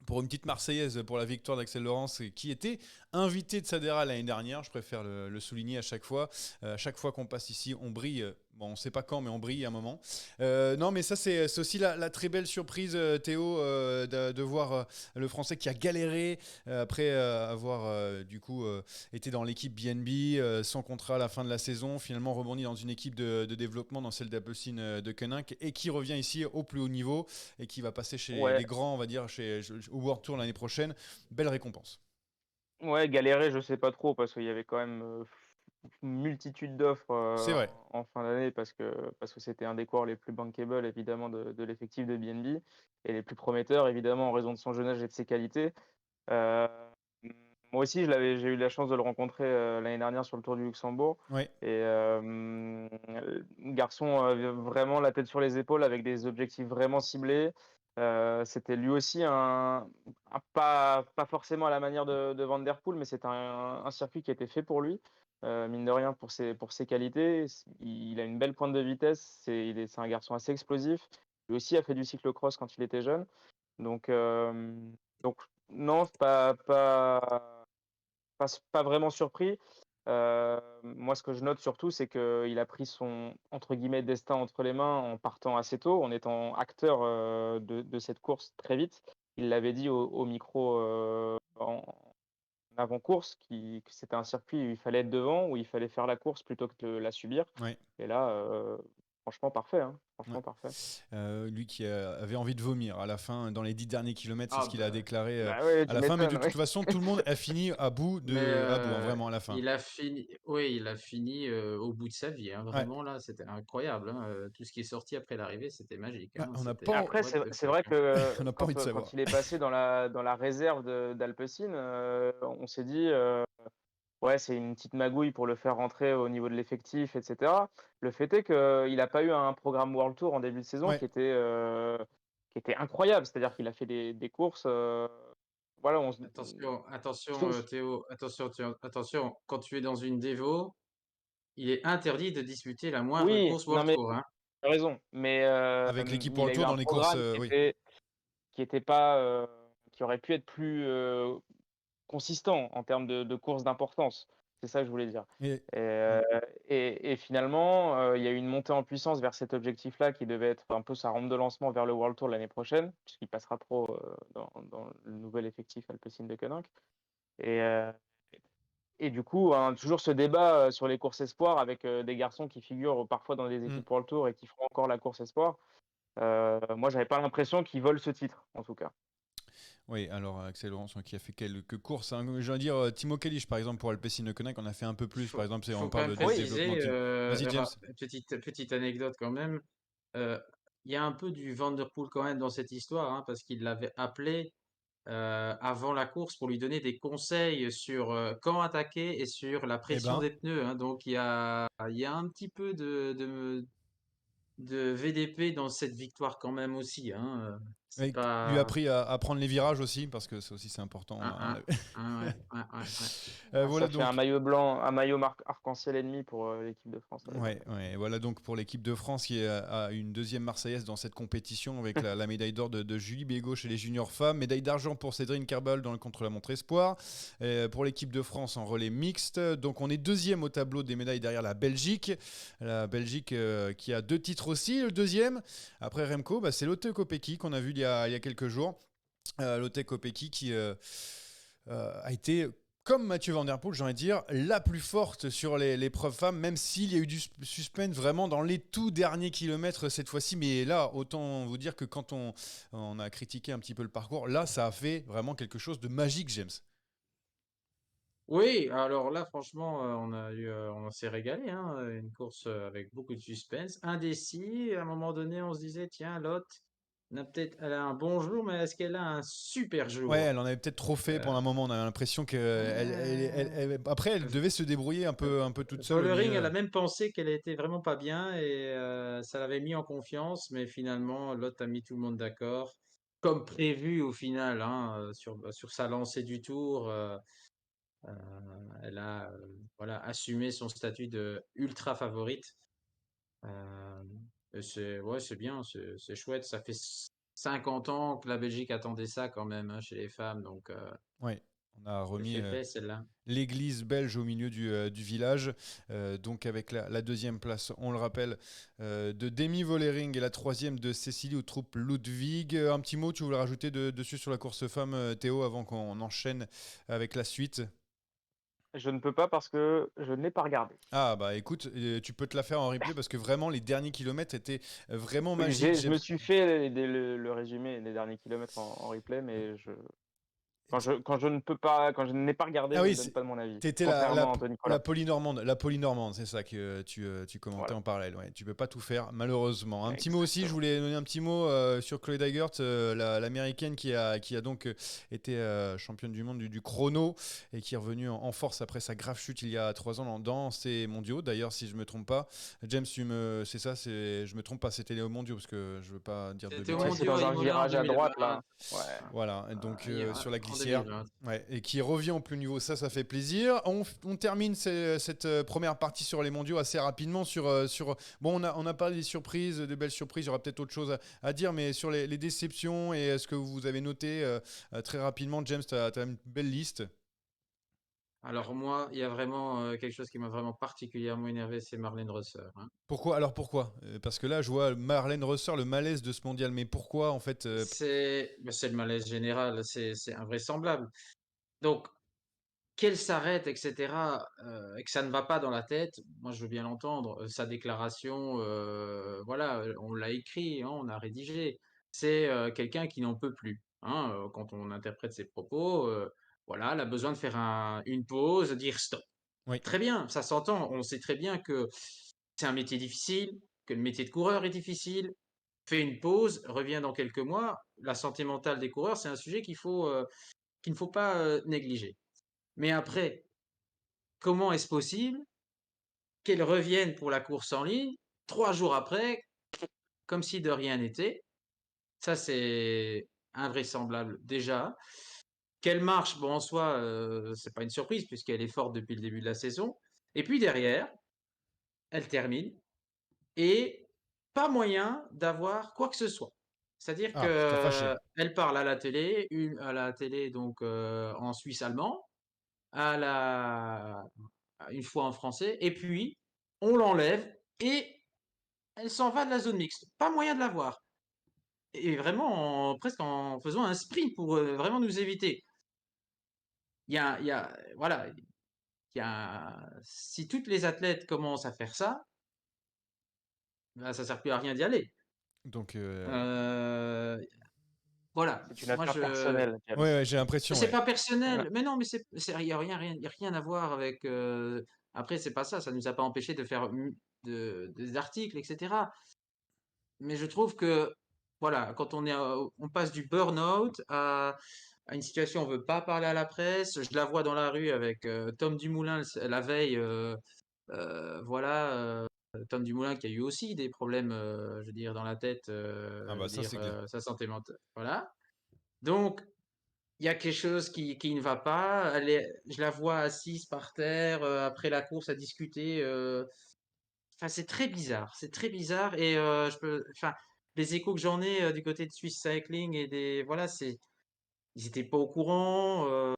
Speaker 1: Pour une petite Marseillaise pour la victoire d'Axel Laurence, qui était invité de Sadera l'année dernière. Je préfère le souligner à chaque fois. À chaque fois qu'on passe ici, on brille. Bon, on ne sait pas quand, mais on brille à un moment. Non, mais ça, c'est aussi la très belle surprise, Théo, de voir le Français qui a galéré après avoir du coup été dans l'équipe BNB, sans contrat à la fin de la saison, finalement rebondi dans une équipe de développement, dans celle d'Appelsin de Koenig, et qui revient ici au plus haut niveau et qui va passer chez
Speaker 3: Ouais,
Speaker 1: les grands, on va dire, au World Tour l'année prochaine. Belle récompense.
Speaker 3: ouais, galérer, je sais pas trop, parce qu'il y avait quand même une multitude d'offres
Speaker 1: C'est vrai.
Speaker 3: en fin d'année, parce que c'était un des coureurs les plus bankable, évidemment, de l'effectif de BNB, et les plus prometteurs, évidemment, en raison de son jeune âge et de ses qualités. Euh, Moi aussi, j'ai eu la chance de le rencontrer l'année dernière sur le Tour du Luxembourg.
Speaker 1: Ouais.
Speaker 3: Et garçon vraiment la tête sur les épaules avec des objectifs vraiment ciblés. C'était lui aussi pas forcément à la manière de Van Der Poel, mais c'est un circuit qui était fait pour lui, mine de rien, pour ses qualités. Il a une belle pointe de vitesse, c'est un garçon assez explosif. Lui aussi a fait du cyclocross quand il était jeune. Donc, donc non, pas vraiment surpris. Moi, ce que je note surtout, c'est qu'il a pris son entre guillemets destin entre les mains en partant assez tôt, en étant acteur de cette course très vite. Il l'avait dit au micro en avant-course, que c'était un circuit où il fallait être devant, où il fallait faire la course plutôt que de la subir.
Speaker 1: Ouais.
Speaker 3: Et là, Franchement, parfait, hein.
Speaker 1: Ouais.
Speaker 3: Franchement, parfait.
Speaker 1: Lui qui avait envie de vomir à la fin, dans les 10 derniers kilomètres, c'est
Speaker 2: Ah
Speaker 1: ce qu'il a
Speaker 2: bah,
Speaker 1: déclaré
Speaker 3: Bah ouais,
Speaker 1: à
Speaker 3: tu
Speaker 1: la fin. Mais de
Speaker 3: m'étonnes,
Speaker 1: toute
Speaker 3: ouais.
Speaker 1: façon, tout le monde a fini à bout,
Speaker 2: mais
Speaker 1: hein, vraiment, à la fin.
Speaker 2: il a fini, oui, il a fini au bout de sa vie, hein,
Speaker 1: Ouais.
Speaker 2: vraiment là, c'était incroyable, hein, tout ce qui est sorti après l'arrivée, c'était magique,
Speaker 1: Ouais,
Speaker 2: hein,
Speaker 1: on n'a
Speaker 2: c'était
Speaker 1: pas,
Speaker 3: Après,
Speaker 2: what the
Speaker 3: c'est
Speaker 2: fuck,
Speaker 3: vrai
Speaker 2: hein.
Speaker 3: que
Speaker 1: on n'a pas envie de
Speaker 3: quand
Speaker 1: savoir.
Speaker 3: il est passé dans la réserve d'Alpecin, on s'est dit, ouais, c'est une petite magouille pour le faire rentrer au niveau de l'effectif, etc. Le fait est qu'il n'a pas eu un programme World Tour en début de saison
Speaker 1: Ouais.
Speaker 3: qui était incroyable. C'est-à-dire qu'il a fait des courses. Voilà,
Speaker 2: Attention,
Speaker 3: je-
Speaker 2: Théo, attention, quand tu es dans une dévo, il est interdit de disputer la moindre
Speaker 3: oui,
Speaker 2: course
Speaker 3: non
Speaker 2: World
Speaker 3: mais
Speaker 2: Tour, hein.
Speaker 3: tu as raison.
Speaker 1: Avec l'équipe
Speaker 3: Il
Speaker 1: World
Speaker 3: a eu
Speaker 1: Tour
Speaker 3: un
Speaker 1: dans les courses,
Speaker 3: programme
Speaker 1: oui.
Speaker 3: qui était pas, qui aurait pu être plus consistant en termes de courses d'importance. C'est ça que je voulais dire.
Speaker 1: Et,
Speaker 3: Et,
Speaker 2: Mmh.
Speaker 3: et finalement, il y a eu une montée en puissance vers cet objectif-là qui devait être un peu sa rampe de lancement vers le World Tour l'année prochaine, puisqu'il passera pro dans le nouvel effectif Alpecin-Deceuninck. Et, euh, et du coup, hein, toujours ce débat sur les courses espoirs avec des garçons qui figurent parfois dans des
Speaker 1: mm,
Speaker 3: équipes World Tour et qui feront encore la course espoir. Moi, j'avais pas l'impression qu'ils volent ce titre, en tout cas.
Speaker 1: oui, alors Axel Laurence, qui a fait quelques courses, hein. Je veux dire, Timo Kalish, par exemple, pour Alpecin-Konak, on a fait un peu
Speaker 2: Il
Speaker 1: plus. Par
Speaker 2: faut,
Speaker 1: exemple,
Speaker 2: il
Speaker 1: on
Speaker 2: faut quand
Speaker 1: parle
Speaker 2: même
Speaker 1: de
Speaker 3: Oui,
Speaker 1: développement
Speaker 2: préciser,
Speaker 1: team. Vas-y, James.
Speaker 2: petite anecdote quand même, il y a un peu du Van Der Poel quand même dans cette histoire, hein, parce qu'il l'avait appelé avant la course pour lui donner des conseils sur quand attaquer et sur la
Speaker 1: Eh
Speaker 2: pression
Speaker 1: ben,
Speaker 2: des pneus, hein. Donc il y a un petit peu de VDP dans cette victoire quand même aussi, hein. C'est
Speaker 1: et lui a
Speaker 2: pas
Speaker 1: appris à prendre les virages aussi, parce que ça aussi c'est important,
Speaker 2: un,
Speaker 1: hein.
Speaker 2: ouais.
Speaker 1: Voilà
Speaker 3: ça fait un
Speaker 1: donc.
Speaker 3: maillot blanc, un maillot arc-en-ciel ennemi pour l'équipe de France.
Speaker 1: Ouais, ouais, voilà donc pour l'équipe de France qui a une deuxième Marseillaise dans cette compétition avec la médaille d'or de Julie Bégaud chez les juniors femmes, médaille d'argent pour Cédrine Kerbal dans le contre-la-montre espoir, pour l'équipe de France en relais mixte. Donc on est deuxième au tableau des médailles derrière la Belgique qui a 2 titres aussi, le deuxième. Après Remco, c'est Lotte Kopecky qu'on a vu il y a quelques jours. Lotte Kopecky qui a été, comme Mathieu Van Der Poel, j'ai envie de dire, la plus forte sur l'épreuve femme, même s'il y a eu du suspense vraiment dans les tout derniers kilomètres cette fois-ci. Mais là, autant vous dire que quand on a critiqué un petit peu le parcours, là, ça a fait vraiment quelque chose de magique, James.
Speaker 2: Oui, alors là, franchement, on s'est régalé, hein, une course avec beaucoup de suspense, indécis. À un moment donné, on se disait, tiens, Lotte, elle a un bon jour, mais est-ce qu'elle a un super
Speaker 1: Ouais,
Speaker 2: jour?
Speaker 1: elle en avait peut-être trop fait
Speaker 2: Euh,
Speaker 1: pendant un moment. On avait l'impression que après, elle
Speaker 2: euh,
Speaker 1: devait se débrouiller un peu toute seule au
Speaker 2: Vollering, elle
Speaker 1: milieu.
Speaker 2: a même pensé qu'elle était vraiment pas bien et ça l'avait mis en confiance, mais finalement, Lotte a mis tout le monde d'accord, comme prévu au final, hein, sur sa lancée du tour. Elle a voilà, assumé son statut de ultra favorite. Euh, et c'est bien, c'est chouette. Ça fait 50 ans que la Belgique attendait ça quand même, hein, chez les femmes, donc
Speaker 1: Ouais, on a
Speaker 2: elle
Speaker 1: remis
Speaker 2: s'est fait celle-là.
Speaker 1: l'église belge au milieu du village. Donc avec la deuxième place, on le rappelle, de Demi Vollering et la troisième de Cécilie Uttrup Ludwig. Un petit mot, tu voulais rajouter dessus sur la course femme, Théo, avant qu'on enchaîne avec la suite?
Speaker 3: Je ne peux pas parce que je n'ai pas regardé.
Speaker 1: Ah bah écoute, tu peux te la faire en replay parce que vraiment les derniers kilomètres étaient vraiment
Speaker 3: Oui,
Speaker 1: magiques.
Speaker 3: je me suis fait le résumé des derniers kilomètres en replay, mais quand je ne peux pas, quand je n'ai pas regardé,
Speaker 1: Ah
Speaker 3: je
Speaker 1: oui,
Speaker 3: ne donne pas de mon avis.
Speaker 1: t'étais
Speaker 3: Contrairement à Anthony
Speaker 1: la
Speaker 3: Nicolas.
Speaker 1: polynormande, c'est ça que tu commentais
Speaker 3: Voilà,
Speaker 1: en parallèle. Ouais, tu peux pas tout faire, malheureusement. Un petit mot aussi, je
Speaker 3: exactement.
Speaker 1: voulais donner un petit mot sur Chloé Dygert, l'américaine qui a donc été championne du monde du chrono et qui est revenue en force après sa grave chute il y a 3 ans dans ces mondiaux. D'ailleurs, si je me trompe pas, James, c'est ça, je me trompe pas, c'était les mondiaux parce que je veux pas dire de
Speaker 2: C'était au
Speaker 3: Ouais,
Speaker 1: bêtises.
Speaker 3: c'est
Speaker 2: Mondiaux
Speaker 3: dans
Speaker 2: à
Speaker 3: un
Speaker 2: Imola en
Speaker 3: virage à droite
Speaker 2: 2020.
Speaker 3: là. Ouais.
Speaker 1: Voilà, et donc sur la
Speaker 2: En
Speaker 1: glissière.
Speaker 2: 2020.
Speaker 1: Ouais, et qui revient au plus niveau, ça fait plaisir. On termine cette première partie sur les mondiaux assez rapidement. Bon, on a parlé des surprises, de belles surprises, il y aura peut-être autre chose à dire, mais sur les déceptions et ce que vous avez noté très rapidement, James, tu as une belle liste.
Speaker 2: Alors moi, il y a vraiment quelque chose qui m'a vraiment particulièrement énervé, c'est Marlène Rosser, hein.
Speaker 1: Pourquoi? Alors pourquoi? Parce que là, je vois Marlène Rosser, le malaise de ce mondial, mais pourquoi en fait
Speaker 2: C'est le malaise général, c'est invraisemblable. Donc, qu'elle s'arrête, etc., et que ça ne va pas dans la tête, moi je veux bien l'entendre. Sa déclaration, voilà, on l'a écrit, hein, on a rédigé. C'est quelqu'un qui n'en peut plus. Hein, quand on interprète ses propos, voilà, elle a besoin de faire une pause, dire stop.
Speaker 1: Oui.
Speaker 2: Très bien, ça s'entend. On sait très bien que c'est un métier difficile, que le métier de coureur est difficile. Fait une pause, revient dans quelques mois. La santé mentale des coureurs, c'est un sujet qu'il ne faut pas négliger. Mais après, comment est-ce possible qu'elle revienne pour la course en ligne 3 jours après, comme si de rien n'était? Ça, c'est invraisemblable déjà. Qu'elle marche, bon, en soi, c'est pas une surprise puisqu'elle est forte depuis le début de la saison. Et puis derrière, elle termine et pas moyen d'avoir quoi que ce soit. C'est-à-dire
Speaker 1: Ah, ça t'a
Speaker 2: que
Speaker 1: fâché.
Speaker 2: elle parle à la télé donc en suisse allemand, à la une fois en français, et puis on l'enlève et elle s'en va de la zone mixte. Pas moyen de la voir. Et vraiment, presque en faisant un sprint pour vraiment nous éviter. Voilà, si toutes les athlètes commencent à faire ça, ben, ça sert plus à rien d'y aller.
Speaker 1: Donc,
Speaker 2: Euh, voilà,
Speaker 3: C'est une
Speaker 2: moi
Speaker 3: affaire
Speaker 2: je,
Speaker 3: personnelle, James.
Speaker 1: ouais, j'ai l'impression,
Speaker 2: c'est
Speaker 1: ouais.
Speaker 2: pas personnel, mais non, mais il y a y a rien à voir avec. Après, c'est pas ça, ça nous a pas empêché de faire des articles, etc. Mais je trouve que, voilà, quand on passe du burn-out à une situation où on veut pas parler à la presse. Je la vois dans la rue avec Tom Dumoulin la veille, voilà, Tom Dumoulin qui a eu aussi des problèmes, je veux dire, dans la tête,
Speaker 1: Ah
Speaker 2: je
Speaker 1: bah
Speaker 2: veux
Speaker 1: ça,
Speaker 2: dire,
Speaker 1: c'est clair.
Speaker 2: sa santé mentale, voilà. Donc, il y a quelque chose qui ne va pas. Je la vois assise par terre après la course à discuter. Enfin, c'est très bizarre. Et enfin, les échos que j'en ai du côté de Swiss Cycling et voilà, ils étaient pas au courant.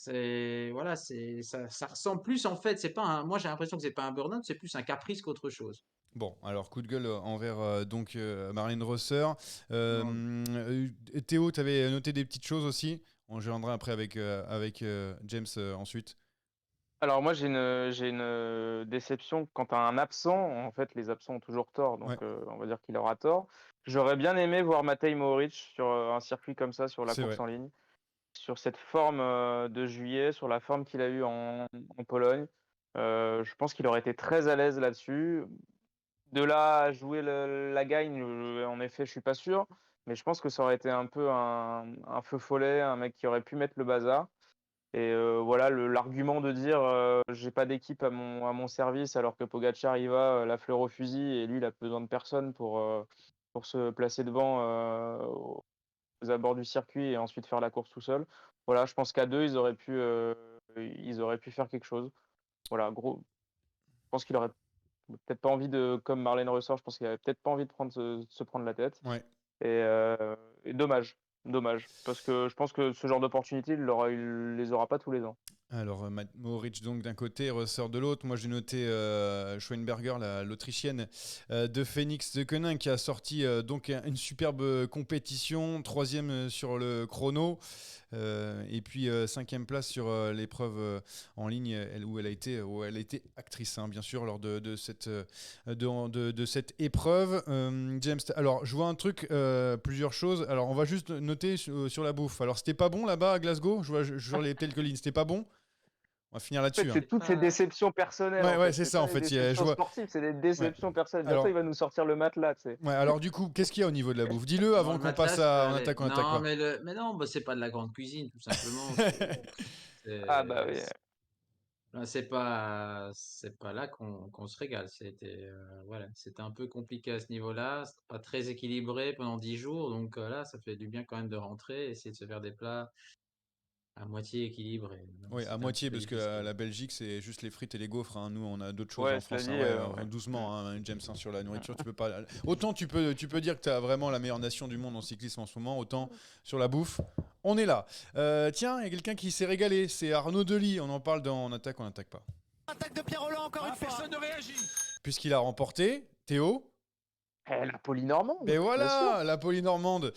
Speaker 2: Voilà, ça ressemble plus en fait. C'est pas moi j'ai l'impression que c'est pas un burn-out, c'est plus un caprice qu'autre chose.
Speaker 1: Bon, alors coup de gueule envers donc Marlène Rosser.
Speaker 2: Non.
Speaker 1: Théo, tu avais noté des petites choses aussi. On reviendra après avec James ensuite.
Speaker 3: Alors moi j'ai une déception quant à un absent. En fait, les absents ont toujours tort,
Speaker 1: Ouais,
Speaker 3: donc on va dire qu'il aura tort. J'aurais bien aimé voir Matej Mohoric sur un circuit comme ça, sur la
Speaker 1: c'est
Speaker 3: course
Speaker 1: vrai.
Speaker 3: en ligne, sur cette forme de juillet, sur la forme qu'il a eue en Pologne. Je pense qu'il aurait été très à l'aise là-dessus. De là à jouer la gagne, en effet, je suis pas sûr, mais je pense que ça aurait été un peu un feu follet, un mec qui aurait pu mettre le bazar. Et voilà, l'argument de dire j'ai pas d'équipe à mon service alors que Pogacar y va la fleur au fusil et lui il a besoin de personne pour se placer devant aux abords du circuit et ensuite faire la course tout seul. Voilà, je pense qu'à deux ils auraient pu faire quelque chose. Voilà, gros, je pense qu'il aurait peut-être pas envie de, comme Marlène Ressort, je pense qu'il avait peut-être pas envie de se prendre la tête.
Speaker 1: Ouais.
Speaker 3: Et dommage, dommage, parce que je pense que ce genre d'opportunité, il les aura pas tous les ans.
Speaker 1: Alors, Mohoric donc d'un côté, ressort de l'autre. Moi, j'ai noté Schweinberger, l'Autrichienne de Phoenix de Koenig, qui a sorti donc une superbe compétition, troisième sur le chrono, et puis cinquième place sur l'épreuve en ligne, où elle a été actrice, hein, bien sûr, lors de cette épreuve. James, alors, je vois un truc, plusieurs choses. Alors, on va juste noter sur la bouffe. Alors, c'était pas bon là-bas à Glasgow. Je vois les quelques lignes. C'était pas bon. On va finir
Speaker 3: En fait,
Speaker 1: là-dessus, hein.
Speaker 3: c'est toutes ces déceptions personnelles,
Speaker 1: Ouais,
Speaker 3: en
Speaker 1: ouais,
Speaker 3: fait.
Speaker 1: c'est
Speaker 3: C'est
Speaker 1: ça,
Speaker 3: pas
Speaker 1: en
Speaker 3: des
Speaker 1: fait. Je
Speaker 3: déceptions
Speaker 1: vois.
Speaker 3: sportives, c'est des
Speaker 1: Ouais.
Speaker 3: déceptions personnelles. Bientôt,
Speaker 1: Alors,
Speaker 3: il va nous sortir le matelas, tu sais.
Speaker 1: ouais, alors du coup, qu'est-ce qu'il y a au niveau de la bouffe? Dis-le
Speaker 2: Non,
Speaker 1: avant
Speaker 2: le
Speaker 1: qu'on
Speaker 2: matelas,
Speaker 1: passe
Speaker 2: ça peut
Speaker 1: à
Speaker 2: aller.
Speaker 1: on attaque
Speaker 2: Non,
Speaker 1: quoi.
Speaker 2: mais non, bah, c'est pas de la grande cuisine, tout simplement.
Speaker 3: Ah bah
Speaker 2: C'est,
Speaker 3: oui.
Speaker 2: c'est pas là qu'on se régale. Voilà, c'était un peu compliqué à ce niveau-là. C'était pas très équilibré pendant 10 jours, donc là, ça fait du bien quand même de rentrer, essayer de se faire des plats à moitié équilibrés.
Speaker 1: Oui, à
Speaker 2: C'était un petit
Speaker 1: moitié,
Speaker 2: peu
Speaker 1: parce que la
Speaker 2: difficile.
Speaker 1: Belgique, c'est juste les frites et les gaufres, hein. Nous, on a d'autres choses
Speaker 3: Ouais,
Speaker 1: en
Speaker 3: cela
Speaker 1: France,
Speaker 3: dit,
Speaker 1: hein. Ouais,
Speaker 3: ouais.
Speaker 1: doucement, hein, James, hein, sur la nourriture, tu peux pas. Autant tu peux dire que tu as vraiment la meilleure nation du monde en cyclisme en ce moment, autant sur la bouffe, on est là. Tiens, il y a quelqu'un qui s'est régalé, c'est Arnaud Delis. On en parle dans on attaque pas.
Speaker 4: Attaque de Pierre Roland encore une fois. Personne ne réagit.
Speaker 1: Puisqu'il a remporté, Théo.
Speaker 3: La Polynormande,
Speaker 1: Mais
Speaker 3: bien sûr.
Speaker 1: voilà, la Polynormande.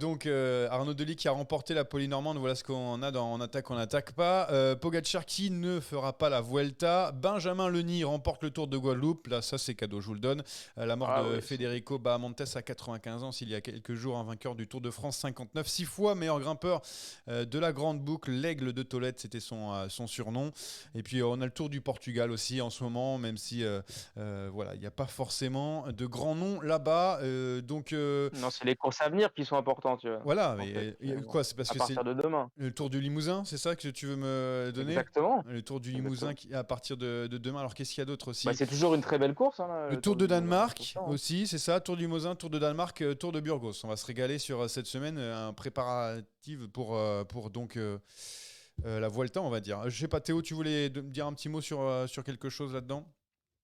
Speaker 1: Donc Arnaud Delis qui a remporté la Polynormande. Voilà ce qu'on a dans En attaque, on n'attaque pas. Pogacar qui ne fera pas la Vuelta. Benjamin Leny remporte le Tour de Guadeloupe. Là, ça c'est cadeau, je vous le donne. La mort de
Speaker 3: Ouais,
Speaker 1: Federico Bahamontes à 95 ans, s'il y a quelques jours, un vainqueur du Tour de France 59, 6 fois meilleur grimpeur de la grande boucle. L'aigle de Tolède, c'était son surnom. Et puis on a le Tour du Portugal aussi en ce moment, même si voilà, il n'y a pas forcément de grands noms là-bas.
Speaker 3: Non, c'est les courses à venir qui sont importantes, tu vois.
Speaker 1: Voilà,
Speaker 3: En
Speaker 1: mais
Speaker 3: fait,
Speaker 1: quoi, c'est parce
Speaker 3: à
Speaker 1: que c'est
Speaker 3: partir de demain.
Speaker 1: le Tour du Limousin, c'est ça que tu veux me donner?
Speaker 3: Exactement.
Speaker 1: Le Tour du Limousin qui, à partir de demain. Alors qu'est-ce qu'il y a d'autre aussi?
Speaker 3: Bah, c'est toujours une très belle course, hein, là,
Speaker 1: Le
Speaker 3: le
Speaker 1: Tour
Speaker 3: Tour
Speaker 1: de
Speaker 3: du Limousin,
Speaker 1: Danemark
Speaker 3: attention, hein.
Speaker 1: aussi, c'est ça, Tour du Limousin, Tour de Danemark, Tour de Burgos. On va se régaler sur cette semaine, un préparatif pour donc la Vuelta, on va dire. Je sais pas, Théo, tu voulais me dire un petit mot sur quelque chose là-dedans?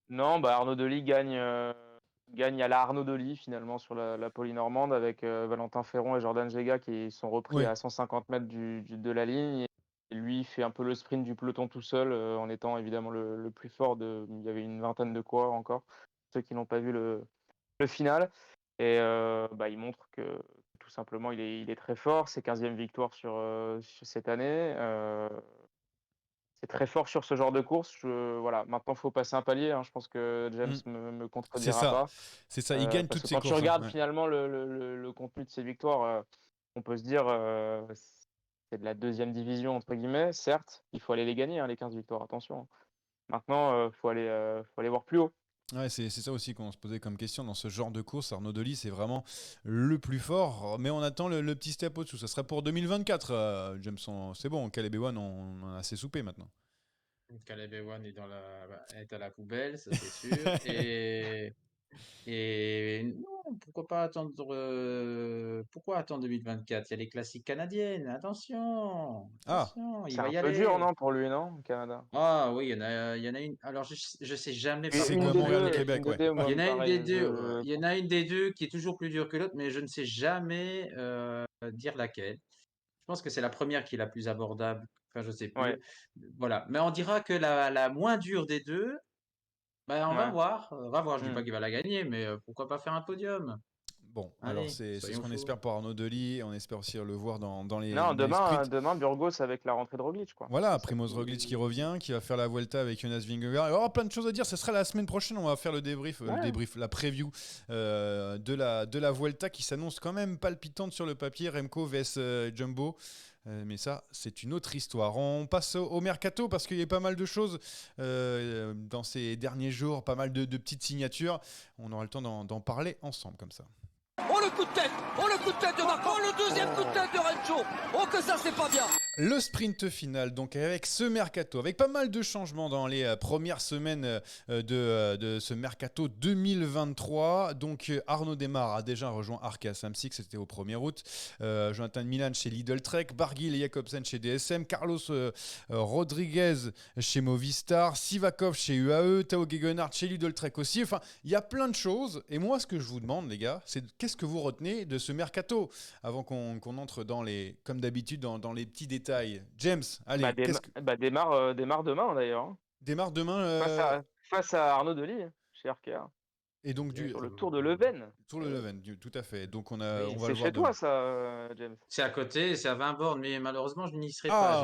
Speaker 3: Non, bah Arnaud Delis gagne à la Arnaud Delis finalement sur la Polynormande avec Valentin Ferron et Jordan Gega qui sont repris
Speaker 1: Oui.
Speaker 3: à 150 mètres de la ligne. Et lui fait un peu le sprint du peloton tout seul en étant évidemment le plus fort. Il y avait une vingtaine de coureurs encore, ceux qui n'ont pas vu le final. Et bah, il montre que tout simplement il est très fort. C'est 15e victoire sur cette année. C'est très fort sur ce genre de course. Voilà. Maintenant, il faut passer un palier, hein. Je pense que James
Speaker 1: Mm.
Speaker 3: me
Speaker 1: C'est
Speaker 3: contredira
Speaker 1: ça,
Speaker 3: pas.
Speaker 1: c'est ça. Il gagne
Speaker 3: Parce
Speaker 1: toutes
Speaker 3: que
Speaker 1: ses
Speaker 3: quand tu
Speaker 1: courses, hein.
Speaker 3: regardes
Speaker 1: Ouais.
Speaker 3: finalement le contenu de ces victoires, on peut se dire c'est de la deuxième division, entre guillemets. Certes, il faut aller les gagner, hein, les 15 victoires, attention. Maintenant, faut aller voir plus haut.
Speaker 1: Ouais, c'est ça aussi qu'on se posait comme question dans ce genre de course. Arnaud Delis, c'est vraiment le plus fort, mais on attend le petit step au-dessous. Ça serait pour 2024, Jameson. C'est bon, Caleb Ewan, on a assez soupé maintenant.
Speaker 2: Caleb Ewan est à la poubelle, ça c'est sûr. Et non, pourquoi attendre 2024? Il y a les classiques canadiennes, attention,
Speaker 1: Ah,
Speaker 2: attention, il
Speaker 3: C'est
Speaker 2: va
Speaker 3: un
Speaker 2: y
Speaker 3: peu dur,
Speaker 2: aller.
Speaker 3: non, pour lui, non, au Canada?
Speaker 2: Ah oui, il y en a une. Alors je sais jamais par
Speaker 1: c'est
Speaker 3: Une
Speaker 1: quoi,
Speaker 3: des
Speaker 2: contre.
Speaker 1: Montréal,
Speaker 3: deux,
Speaker 1: Québec,
Speaker 3: une des
Speaker 1: ouais.
Speaker 3: deux,
Speaker 2: Il
Speaker 3: moi,
Speaker 2: y en
Speaker 3: me
Speaker 2: a une des
Speaker 3: paraît.
Speaker 2: deux, il y en a une des deux qui est toujours plus dure que l'autre, mais je ne sais jamais dire laquelle. Je pense que c'est la première qui est la plus abordable. Enfin, je sais
Speaker 3: Ouais,
Speaker 2: plus. Voilà. Mais on dira que la moins dure des deux, ben, on va
Speaker 3: ouais.
Speaker 2: voir. On va voir. Je dis pas
Speaker 3: Hmm.
Speaker 2: qu'il va la gagner, mais pourquoi pas faire un podium?
Speaker 1: Bon, alors
Speaker 2: Allez,
Speaker 1: c'est ce
Speaker 2: soyons
Speaker 1: qu'on
Speaker 2: fous.
Speaker 1: espère pour Arnaud Delis. On espère aussi le voir dans
Speaker 3: Non,
Speaker 1: les sprints.
Speaker 3: demain Burgos avec la rentrée de Roglic, quoi.
Speaker 1: Voilà,
Speaker 3: C'est ça
Speaker 1: Primoz Roglic qui revient, qui va faire la Vuelta avec Jonas Vingegaard. Il y aura plein de choses à dire. Ce sera la semaine prochaine. On va faire le débrief,
Speaker 3: Ouais.
Speaker 1: la preview de la Vuelta qui s'annonce quand même palpitante sur le papier. Remco vs Jumbo. Mais ça, c'est une autre histoire. On passe au mercato parce qu'il y a pas mal de choses dans ces derniers jours, pas mal de petites signatures. On aura le temps d'en parler ensemble comme ça.
Speaker 5: Oh le coup de tête! Oh le coup de tête de Marco! Oh le deuxième coup de tête de Rencho! Oh que ça c'est pas bien!
Speaker 1: Le sprint final, donc avec ce mercato, avec pas mal de changements dans les premières semaines de ce mercato 2023. Donc Arnaud Desmar a déjà rejoint Arkea Samsic, c'était au 1er août. Jonathan Milan chez Lidl Trek, Barguil et Jacobsen chez DSM, Carlos Rodriguez chez Movistar, Sivakov chez UAE, Tao Gegenhardt chez Lidl Trek aussi. Enfin, il y a plein de choses. Et moi, ce que je vous demande, les gars, c'est qu'est-ce que vous retenez de ce mercato avant qu'on entre dans les, comme d'habitude, dans les petits détails. James, allez,
Speaker 3: Démarre demain d'ailleurs, hein.
Speaker 1: démarre demain.
Speaker 3: Face à Arnaud Delis chez Arkea.
Speaker 1: Et donc
Speaker 3: Sur le Tour de Leuven.
Speaker 1: Tour de Leuven, tout à fait. Donc on
Speaker 2: Oui,
Speaker 1: va
Speaker 3: C'est
Speaker 1: le voir
Speaker 3: chez
Speaker 1: demain.
Speaker 3: toi, ça, James.
Speaker 2: C'est à côté, c'est à 20 bornes, mais malheureusement, je n'y serai pas.
Speaker 1: Ah,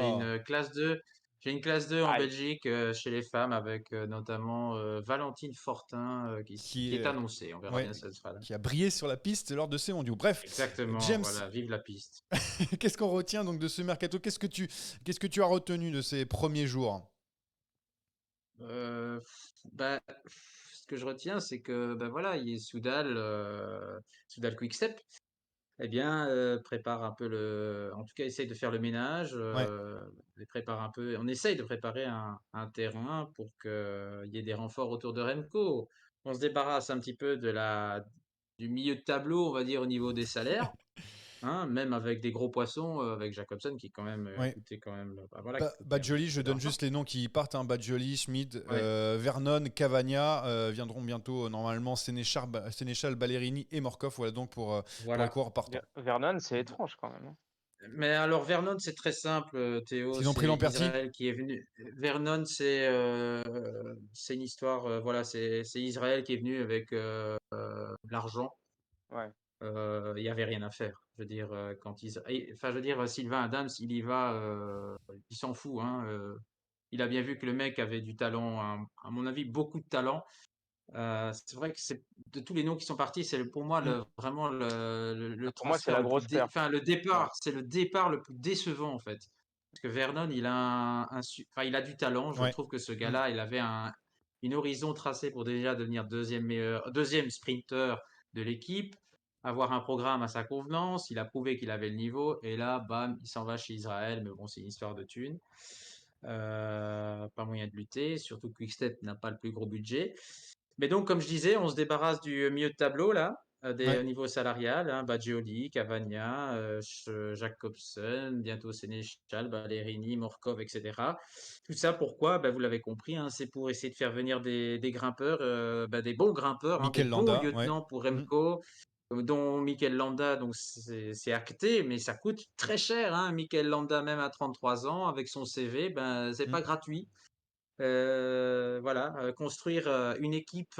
Speaker 2: J'ai une classe 2 en
Speaker 3: Aïe.
Speaker 2: Belgique chez les femmes avec notamment Valentine Fortin qui
Speaker 1: qui
Speaker 2: est annoncée. On verra
Speaker 1: ouais,
Speaker 2: bien si elle sera là.
Speaker 1: qui a brillé sur la piste lors de ces mondiaux. Bref,
Speaker 2: Exactement,
Speaker 1: James,
Speaker 2: voilà, vive la piste.
Speaker 1: qu'est-ce qu'on retient donc de ce mercato? Qu'est-ce que tu as retenu de ces premiers jours?
Speaker 2: Euh, bah, ce que je retiens, c'est que bah, voilà, il est Soudal Quickstep, eh bien, prépare un peu en tout cas, essaye de faire le ménage,
Speaker 1: Ouais.
Speaker 2: et prépare un peu, on essaye de préparer un terrain pour qu'il y ait des renforts autour de Remco. On se débarrasse un petit peu du milieu de tableau, on va dire, au niveau des salaires, hein, même avec des gros poissons, avec Jacobsen qui quand même
Speaker 1: Ouais.
Speaker 2: coûtait quand même, bah, voilà, qui coûtait un
Speaker 1: Badjoli,
Speaker 2: petit
Speaker 1: je
Speaker 2: peu
Speaker 1: donne
Speaker 2: d'argent.
Speaker 1: juste les noms qui partent. Hein. Badjoli, Schmid,
Speaker 2: Ouais.
Speaker 1: Vernon, Cavagna viendront bientôt normalement Sénéchal, Ballerini et Morkov. Voilà donc pour les
Speaker 2: Voilà.
Speaker 1: coureurs partants.
Speaker 3: Vernon, c'est étrange quand même, hein.
Speaker 2: Mais alors Vernon, c'est très simple, Théo,
Speaker 1: S'ils ont pris
Speaker 2: c'est
Speaker 1: Lamperti.
Speaker 2: Israël qui est venu. Vernon, c'est une histoire, voilà, c'est Israël qui est venu avec l'argent.
Speaker 3: Ouais.
Speaker 2: Il y avait rien à faire. Je veux dire, enfin, je veux dire, Sylvain Adams, il y va, il s'en fout, hein. Il a bien vu que le mec avait du talent, à mon avis, beaucoup de talent. C'est vrai que c'est de tous les noms qui sont partis, pour moi
Speaker 1: Mm.
Speaker 2: vraiment le
Speaker 3: Pour moi, c'est
Speaker 2: transfert
Speaker 3: la
Speaker 2: le plus
Speaker 3: grosse perte.
Speaker 2: enfin le
Speaker 3: Ouais.
Speaker 2: départ, c'est le départ le plus décevant en fait. Parce que Vernon, il a enfin, il a du talent. Je
Speaker 1: Ouais.
Speaker 2: trouve que ce
Speaker 1: Mm.
Speaker 2: gars-là, il avait une horizon tracée pour déjà devenir deuxième sprinter de l'équipe, avoir un programme à sa convenance. Il a prouvé qu'il avait le niveau, et là, bam, il s'en va chez Israël. Mais bon, c'est une histoire de thunes. Pas moyen de lutter, surtout que Quickstep n'a pas le plus gros budget. Mais donc, comme je disais, on se débarrasse du milieu de tableau, là,
Speaker 1: Ouais.
Speaker 2: au niveau salarial, hein, Badjioli, Cavagna, Jacobsen, bientôt Sénéchal, Ballerini, Morkov, etc. Tout ça, pourquoi? Vous l'avez compris, hein, c'est pour essayer de faire venir des grimpeurs, des bons grimpeurs, hein, des
Speaker 1: Mikel
Speaker 2: bons
Speaker 1: Landa, ouais.
Speaker 2: lieutenants pour
Speaker 1: Mm.
Speaker 2: Remco, dont Mikel Landa, donc c'est acté, mais ça coûte très cher, hein, Mikel Landa, même à 33 ans, avec son CV, c'est
Speaker 1: Mm.
Speaker 2: pas gratuit. Voilà, construire une équipe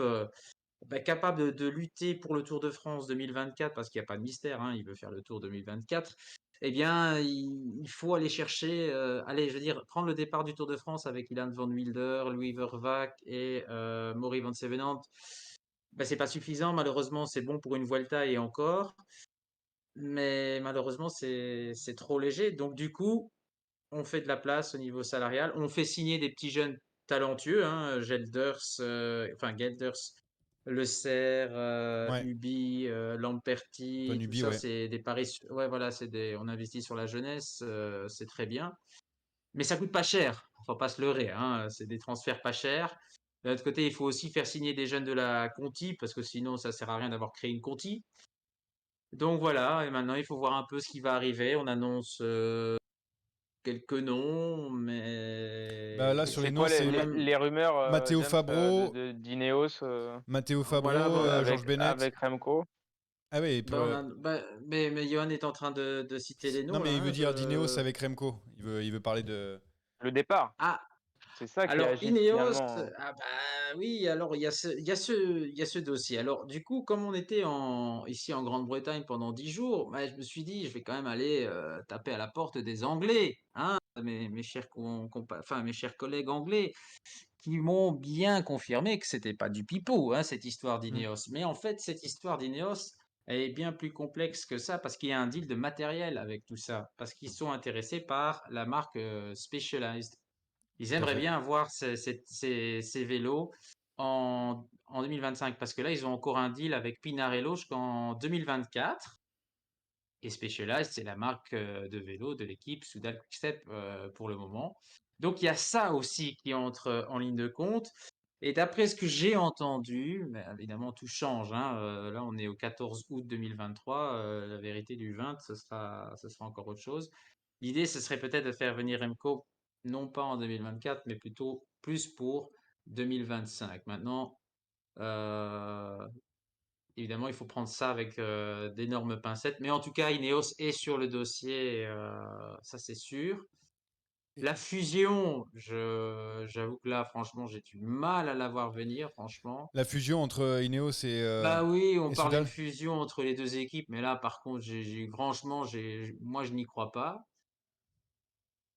Speaker 2: capable de lutter pour le Tour de France 2024, parce qu'il n'y a pas de mystère, hein, il veut faire le Tour 2024. Eh bien, il faut aller chercher, allez, je veux dire, prendre le départ du Tour de France avec Ilan van Wilder, Louis Vervaek et Maury van Sevenant. C'est pas suffisant, malheureusement, c'est bon pour une Vuelta et encore, mais malheureusement, c'est trop léger. Donc, du coup, on fait de la place au niveau salarial, on fait signer des petits jeunes talentueux, hein, Gelders, Le Serre,
Speaker 1: Ouais.
Speaker 2: Ubi, Lamperti, tout
Speaker 1: Tonubi,
Speaker 2: ça,
Speaker 1: ouais.
Speaker 2: c'est des paris. Ouais, voilà, on investit sur la jeunesse, c'est très bien, mais ça coûte pas cher. Faut pas se leurrer, hein, c'est des transferts pas chers. De l'autre côté, il faut aussi faire signer des jeunes de la Conti, parce que sinon, ça sert à rien d'avoir créé une Conti. Donc voilà, et maintenant, il faut voir un peu ce qui va arriver. On annonce quelques noms,
Speaker 1: Bah là,
Speaker 2: mais
Speaker 1: sur les
Speaker 3: C'est
Speaker 1: noms,
Speaker 3: quoi
Speaker 1: c'est
Speaker 3: les rumeurs,
Speaker 1: Matteo
Speaker 3: James,
Speaker 1: Fabro,
Speaker 3: d'Ineos
Speaker 1: Matteo
Speaker 2: voilà,
Speaker 1: Fabro,
Speaker 2: voilà.
Speaker 1: Georges Bennett.
Speaker 3: avec Remco?
Speaker 1: Ah ouais,
Speaker 2: Mais Johan est en train de citer les
Speaker 1: non
Speaker 2: noms là,
Speaker 1: mais il veut
Speaker 2: hein,
Speaker 1: dire d'Ineos avec Remco. Il veut parler de.
Speaker 3: Le départ,
Speaker 2: Ah,
Speaker 3: c'est ça qui
Speaker 2: alors
Speaker 3: agite
Speaker 2: Ineos,
Speaker 3: finalement.
Speaker 2: oui, alors il y a ce dossier. Alors du coup, comme on était ici en Grande-Bretagne pendant 10 jours, je me suis dit, je vais quand même aller taper à la porte des Anglais, hein, mes chers enfin mes chers collègues anglais, qui m'ont bien confirmé que c'était pas du pipeau, hein, cette histoire
Speaker 1: Hmm,
Speaker 2: d'Ineos. Mais en fait, cette histoire d'Ineos, elle est bien plus complexe que ça, parce qu'il y a un deal de matériel avec tout ça, parce qu'ils sont intéressés par la marque Specialized. Ils
Speaker 1: tout à
Speaker 2: aimeraient
Speaker 1: fait.
Speaker 2: bien avoir ces vélos en 2025, parce que là, ils ont encore un deal avec Pinarello jusqu'en 2024. Et Specialized, c'est la marque de vélo de l'équipe Soudal Quickstep pour le moment. Donc il y a ça aussi qui entre en ligne de compte. Et d'après ce que j'ai entendu, mais évidemment tout change, hein, là on est au 14 août 2023, la vérité du 20, ce sera encore autre chose. L'idée, ce serait peut-être de faire venir Remco, non pas en 2024, mais plutôt plus pour 2025. Maintenant, euh, évidemment, il faut prendre ça avec d'énormes pincettes. Mais en tout cas, Ineos est sur le dossier, ça c'est sûr.
Speaker 1: Et
Speaker 2: La fusion, j'avoue que là, franchement, j'ai du mal à la voir venir, franchement.
Speaker 1: la fusion entre Ineos
Speaker 2: Bah oui, on
Speaker 1: et
Speaker 2: parle d'une
Speaker 1: Soudal.
Speaker 2: fusion entre les deux équipes, mais là, par contre, franchement, moi, je n'y crois pas.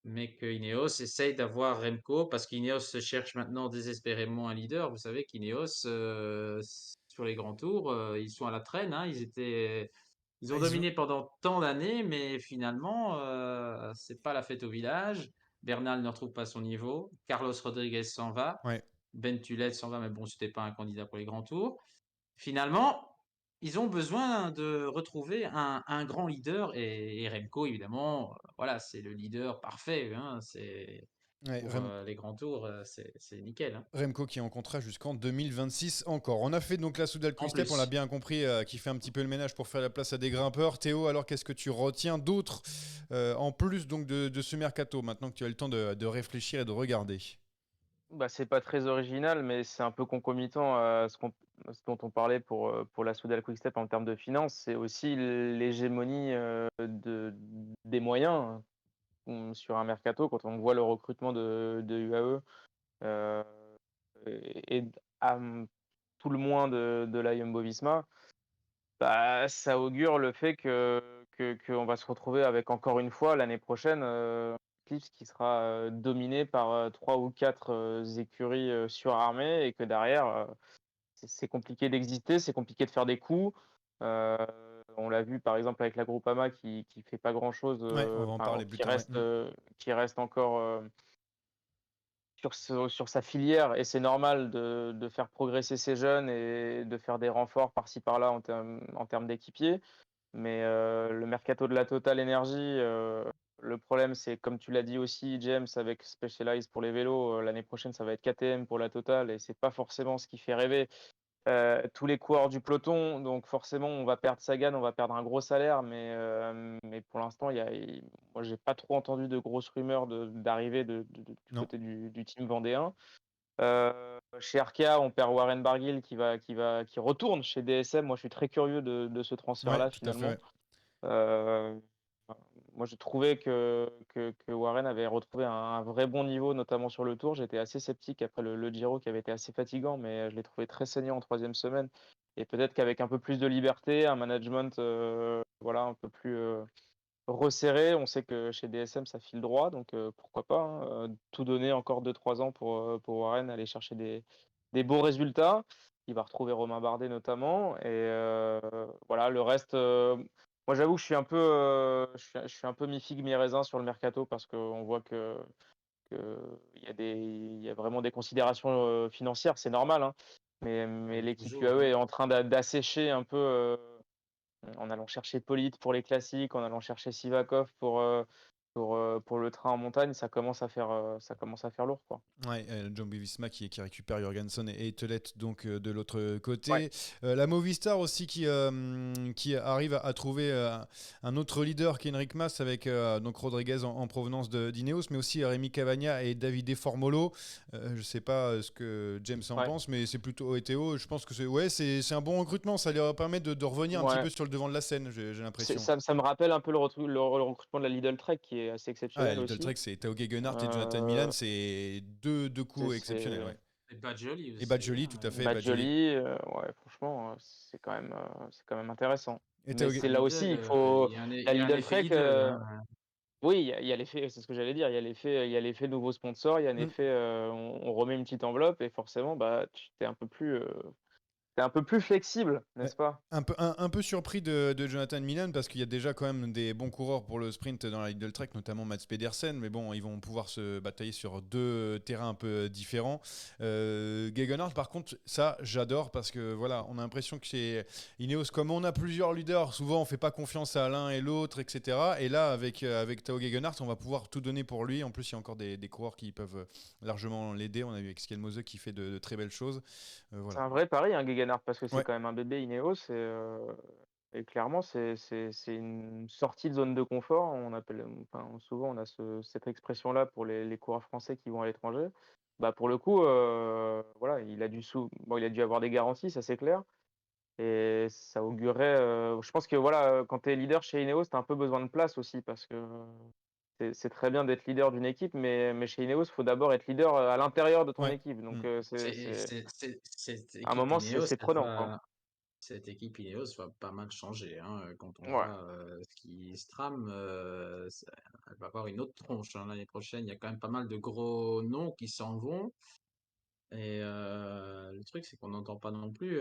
Speaker 2: Mais que Ineos essaye d'avoir Remco, parce qu'Ineos se cherche maintenant désespérément un leader. Vous savez qu'Ineos, sur les grands tours, ils sont à la traîne, hein. Ils
Speaker 1: Ah,
Speaker 2: ont dominé pendant tant d'années, mais finalement, c'est pas la fête au village. Bernal ne retrouve pas son niveau. Carlos Rodriguez s'en va.
Speaker 1: Ouais.
Speaker 2: Ben Tullet s'en va, mais bon, c'était pas un candidat pour les grands tours. Finalement, ils ont besoin de retrouver un grand leader, et Remco, évidemment, voilà, c'est le leader parfait, hein.
Speaker 1: Ouais,
Speaker 2: Pour les grands tours, c'est nickel, hein.
Speaker 1: Remco qui est en contrat jusqu'en 2026 encore. On a fait donc la Soudal
Speaker 2: En
Speaker 1: Quickstep, on l'a
Speaker 2: plus.
Speaker 1: bien compris, qui fait un petit peu le ménage pour faire la place à des grimpeurs. Théo, alors qu'est-ce que tu retiens d'autre en plus donc de ce mercato, maintenant que tu as eu le temps de réfléchir et de regarder?
Speaker 3: Bah, c'est pas très original, mais c'est un peu concomitant à ce dont on parlait pour la Soudal Quick-Step en termes de finances. C'est aussi l'hégémonie, des moyens, sur un mercato. Quand on voit le recrutement de UAE, heu et à, tout le moins de la Jumbo-Visma, bah, ça augure le fait qu'on va se retrouver avec encore une fois l'année prochaine, Eclipse qui sera, dominé par, 3 ou 4 écuries, surarmées et que derrière, c'est compliqué d'exister, c'est compliqué de faire des coups. Heu, on l'a vu par exemple avec la Groupama qui fait pas grand chose,
Speaker 1: Ouais, on va en parler plus tard. Ouais.
Speaker 3: qui reste encore, sur sa filière et c'est normal de faire progresser ces jeunes et de faire des renforts par-ci par-là en termes d'équipiers. Mais le mercato de la Total Energy, le problème, c'est comme tu l'as dit aussi, James, avec Specialized pour les vélos, l'année prochaine, ça va être KTM pour la Total et c'est pas forcément ce qui fait rêver, tous les coureurs du peloton. Donc forcément, on va perdre Sagan, on va perdre un gros salaire, mais pour l'instant, moi, j'ai pas trop entendu de grosses rumeurs d'arrivée du
Speaker 1: Non.
Speaker 3: côté du team vendéen. Chez Arkea, on perd Warren Barguil qui retourne chez DSM. Moi, je suis très curieux de ce
Speaker 1: Ouais,
Speaker 3: transfert-là
Speaker 1: tout à fait.
Speaker 3: finalement.
Speaker 1: Ouais.
Speaker 3: Heu, moi, j'ai trouvé que Warren avait retrouvé un vrai bon niveau, notamment sur le Tour. J'étais assez sceptique après le Giro qui avait été assez fatigant, mais je l'ai trouvé très saignant en 3e semaine et peut-être qu'avec un peu plus de liberté, un management, voilà, un peu plus, resserré, on sait que chez DSM, ça file droit, donc pourquoi pas, hein, tout donner encore 2-3 ans pour Warren, aller chercher des beaux résultats. Il va retrouver Romain Bardet notamment et voilà, le reste, moi j'avoue que je suis un peu, je suis un peu mi-figue mi-raisin sur le mercato parce qu'on voit qu'il y a vraiment des considérations, financières, c'est normal, hein, mais
Speaker 2: Comme
Speaker 3: l'équipe
Speaker 2: toujours,
Speaker 3: UAE
Speaker 2: hein.
Speaker 3: est en train d'assécher un peu, en allant chercher Polite pour les classiques, en allant chercher Sivakov pour le train en montagne, ça commence à faire lourd, quoi.
Speaker 1: Ouais, Jumbo Visma qui récupère Jorgensen et Telet donc de l'autre
Speaker 3: Ouais.
Speaker 1: côté. La Movistar aussi qui arrive à trouver un autre leader qu'Henrik Mas avec donc Rodriguez en provenance d'Ineos, mais aussi Rémi Cavagna et Davide Formolo. Je sais pas ce que James en
Speaker 3: Ouais.
Speaker 1: pense, mais c'est plutôt Théo. Je pense que c'est un bon recrutement. Ça leur permet de revenir un petit
Speaker 3: Ouais.
Speaker 1: peu sur le devant de la scène, j'ai l'impression.
Speaker 3: Ça me rappelle un peu le recrutement de la Lidl Trek qui est assez
Speaker 1: Ah,
Speaker 3: exceptionnel
Speaker 1: Little
Speaker 3: aussi.
Speaker 1: Trek, c'est Tao Gegenhardt et Jonathan Milan,
Speaker 3: Heu,
Speaker 1: c'est deux
Speaker 3: c'est
Speaker 1: coups exceptionnels.
Speaker 3: c'est
Speaker 1: Ouais.
Speaker 2: Et Badjoli
Speaker 1: Et
Speaker 2: aussi,
Speaker 1: Badjoli,
Speaker 2: hein,
Speaker 1: tout à fait, Badjoli.
Speaker 3: Badjoli, ouais, franchement, c'est quand même intéressant.
Speaker 1: Et
Speaker 3: Mais
Speaker 1: Tao,
Speaker 2: à
Speaker 3: c'est là aussi,
Speaker 2: Lidl,
Speaker 3: il faut
Speaker 2: il
Speaker 3: la
Speaker 2: y a un
Speaker 3: Lidl
Speaker 2: effet
Speaker 3: Trek,
Speaker 2: Lidl, hein.
Speaker 3: oui, il y a l'effet, c'est ce que j'allais dire, il y a l'effet nouveau sponsor, il y a un
Speaker 1: Mm.
Speaker 3: effet, on remet une petite enveloppe et forcément, bah, tu es un peu plus flexible,
Speaker 1: Ouais.
Speaker 3: n'est-ce pas?
Speaker 1: Un peu surpris de Jonathan Milan parce qu'il y a déjà quand même des bons coureurs pour le sprint dans la Lidl Trek, notamment Mats Pedersen, mais bon, ils vont pouvoir se batailler sur deux terrains un peu différents. Gegenhardt, par contre, ça, j'adore parce que voilà, on a l'impression que chez Ineos, comme on a plusieurs leaders, souvent on fait pas confiance à l'un et l'autre, etc. Et là, avec Tao Gegenhardt, on va pouvoir tout donner pour lui. En plus, il y a encore des coureurs qui peuvent largement l'aider. On a vu avec Skelmose qui fait de très belles choses.
Speaker 3: C'est
Speaker 1: Voilà.
Speaker 3: un vrai pari, hein, Gegenhardt, parce que c'est
Speaker 1: Ouais.
Speaker 3: quand même un bébé Ineos et clairement, c'est une sortie de zone de confort. Enfin, souvent, on a cette expression-là pour les coureurs français qui vont à l'étranger. Bah, pour le coup, voilà, il a dû avoir des garanties, ça c'est clair. Et ça augurait, je pense que voilà, quand tu es leader chez Ineos, tu as un peu besoin de place aussi parce que c'est très bien d'être leader d'une équipe, mais chez Ineos, il faut d'abord être leader à l'intérieur de ton
Speaker 1: Ouais.
Speaker 3: équipe. Donc,
Speaker 1: Mm.
Speaker 2: Cette
Speaker 3: à un
Speaker 2: équipe
Speaker 3: moment,
Speaker 2: Ineos,
Speaker 3: c'est prenant, quoi.
Speaker 2: cette équipe Ineos va pas mal changer, hein, quand on
Speaker 3: Ouais.
Speaker 2: voit ce qui se trame, elle va avoir une autre tronche, hein, l'année prochaine. Il y a quand même pas mal de gros noms qui s'en vont. Et le truc, c'est qu'on n'entend pas non plus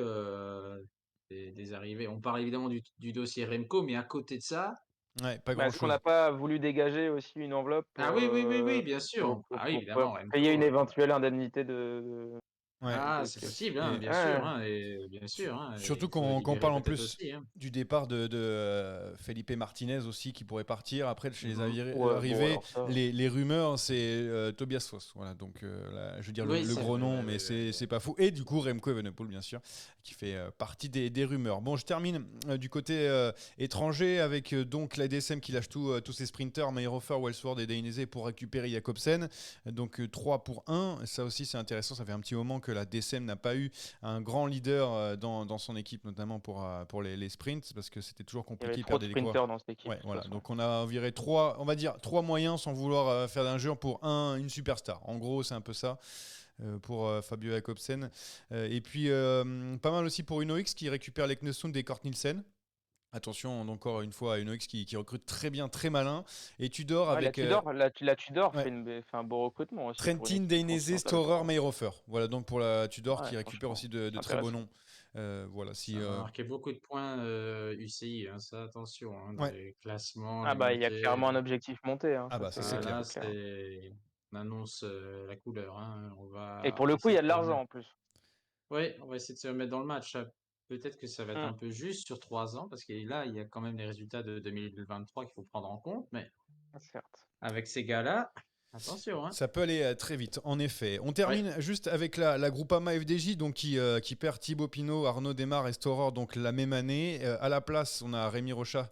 Speaker 2: des arrivées. On parle évidemment du dossier Remco, mais à côté de ça,
Speaker 1: Ouais, pas
Speaker 3: Bah, est-ce qu'on
Speaker 1: grand-chose.
Speaker 3: n'a pas voulu dégager aussi une enveloppe
Speaker 2: ah oui, oui, oui, oui, bien sûr.
Speaker 3: pour
Speaker 2: Ah oui,
Speaker 3: pour
Speaker 2: évidemment,
Speaker 3: payer
Speaker 2: Remco.
Speaker 3: une éventuelle indemnité de
Speaker 1: Ouais.
Speaker 2: Ah,
Speaker 3: Donc,
Speaker 2: c'est possible, hein, bien
Speaker 3: ouais.
Speaker 2: sûr, hein, et bien sûr, hein, et
Speaker 1: Surtout
Speaker 2: il faut
Speaker 1: qu'on
Speaker 2: libérer
Speaker 1: parle en
Speaker 2: peut-être
Speaker 1: plus
Speaker 2: aussi, hein.
Speaker 1: du départ de Felipe Martinez aussi qui pourrait partir. Après, chez les
Speaker 2: Mhm.
Speaker 3: Ouais, bon,
Speaker 1: arrivés,
Speaker 3: alors ça.
Speaker 1: les rumeurs, c'est Tobias Foss. Voilà, donc je veux dire
Speaker 2: Oui,
Speaker 1: le
Speaker 2: c'est
Speaker 1: gros
Speaker 2: vrai,
Speaker 1: nom,
Speaker 2: ouais,
Speaker 1: mais
Speaker 2: ouais, ouais,
Speaker 1: c'est
Speaker 2: ouais.
Speaker 1: pas fou. Et du coup, Remco Evenepoel, bien sûr, qui fait partie des rumeurs. Bon, je termine du côté étranger avec donc la DSM qui lâche tous ses sprinters, Mayhofer, Wellsford et Dainese pour récupérer Jakobsen. Donc 3 pour 1. Ça aussi, c'est intéressant. Ça fait un petit moment que la DSM n'a pas eu un grand leader dans son équipe, notamment pour les sprints, parce que c'était toujours
Speaker 3: Il y avait
Speaker 1: compliqué, il
Speaker 3: trop de
Speaker 1: perdait des coureurs.
Speaker 3: sprinters dans cette équipe,
Speaker 1: Ouais,
Speaker 3: de toute
Speaker 1: voilà.
Speaker 3: façon.
Speaker 1: Donc on a viré on va dire trois moyens sans vouloir faire d'injure pour une superstar. En gros, c'est un peu ça pour Fabio Jakobsen. Et puis pas mal aussi pour Uno X qui récupère Leknesund et Kort Nielsen. Attention, encore une fois, Uno X qui recrute très bien, très malin. Et Tudor
Speaker 3: Ouais,
Speaker 1: avec
Speaker 3: la Tudor
Speaker 1: ouais,
Speaker 3: fait un beau recrutement aussi pour une
Speaker 1: Trentin,
Speaker 3: équipe
Speaker 1: Dainese,
Speaker 3: continentale, je
Speaker 1: Storer,
Speaker 3: trouve.
Speaker 1: Mayhofer. Voilà donc pour la Tudor
Speaker 3: Ouais,
Speaker 1: qui récupère
Speaker 3: franchement,
Speaker 1: aussi de très beaux
Speaker 3: intéressant.
Speaker 1: noms. Voilà, si
Speaker 2: Ça va marquer beaucoup de points UCI, hein, ça attention, hein, dans
Speaker 1: ouais.
Speaker 2: les classements,
Speaker 3: Ah
Speaker 2: les
Speaker 3: bah, il y a
Speaker 2: montées.
Speaker 3: clairement un objectif monté, hein,
Speaker 1: Ah
Speaker 3: ça
Speaker 1: bah ça c'est
Speaker 2: Ah,
Speaker 1: clair.
Speaker 2: là,
Speaker 3: c'est clair.
Speaker 2: on annonce la couleur, hein. On
Speaker 3: Et
Speaker 2: va
Speaker 3: pour le coup, il
Speaker 2: essayer
Speaker 3: y
Speaker 2: de
Speaker 3: a de
Speaker 2: se
Speaker 3: l'argent
Speaker 2: remettre.
Speaker 3: en plus.
Speaker 2: Oui, on va essayer de se remettre dans le match. Peut-être que ça va être
Speaker 3: Mmh,
Speaker 2: un peu juste sur 3 ans, parce que là, il y a quand même les résultats de 2023 qu'il faut prendre en compte, mais
Speaker 3: certes.
Speaker 2: avec ces gars-là, attention, hein.
Speaker 1: Ça peut aller très vite, en effet. On
Speaker 2: Ouais.
Speaker 1: termine juste avec la Groupama FDJ donc qui perd Thibaut Pinot, Arnaud Desmar et Storer donc la même année. À la place, on a Rémi Rochat,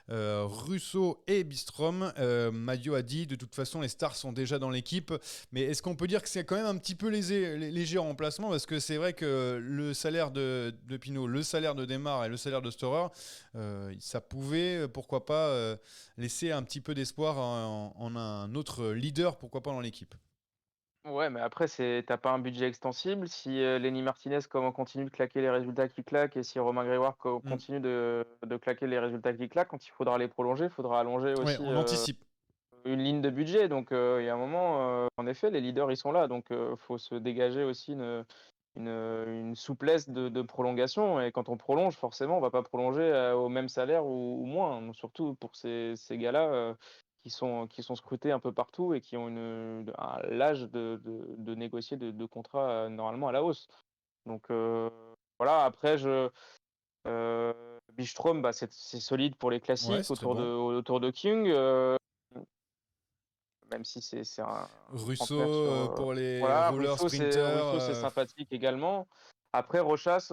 Speaker 1: Russo et Bistrom. Madio a dit de toute façon les stars sont déjà dans l'équipe. Mais est-ce qu'on peut dire que c'est quand même un petit peu léger en remplacement parce que c'est vrai que le salaire de Pinot, le salaire de Desmar et le salaire de Storer, ça pouvait, pourquoi pas, laisser un petit peu d'espoir en un autre leader, pourquoi pas dans l'équipe.
Speaker 3: Ouais, mais après, t'as pas un budget extensible. Si Lenny Martinez continue de claquer les résultats qu'il claque et si Romain Grégoire
Speaker 1: Mm.
Speaker 3: continue de claquer les résultats qu'il claque, quand il faudra les prolonger, il faudra allonger
Speaker 1: Ouais,
Speaker 3: aussi
Speaker 1: on anticipe.
Speaker 3: une ligne de budget. Donc, il y a un moment, en effet, les leaders, ils sont là. Donc, faut se dégager aussi une souplesse de prolongation. Et quand on prolonge, forcément, on va pas prolonger au même salaire ou moins. Donc, surtout pour ces gars-là qui sont scrutés un peu partout et qui ont l'âge de négocier de contrats normalement à la hausse. Donc, voilà, après, Bistrom, bah, c'est solide pour les
Speaker 1: Ouais,
Speaker 3: classiques
Speaker 1: c'est très
Speaker 3: autour de,
Speaker 1: bon.
Speaker 3: autour de King. Même si c'est un
Speaker 1: Russo
Speaker 3: trentenaire sur.
Speaker 1: pour les
Speaker 3: Voilà,
Speaker 1: roulers sprinters.
Speaker 3: Russo, c'est sympathique également. Après, Rochas,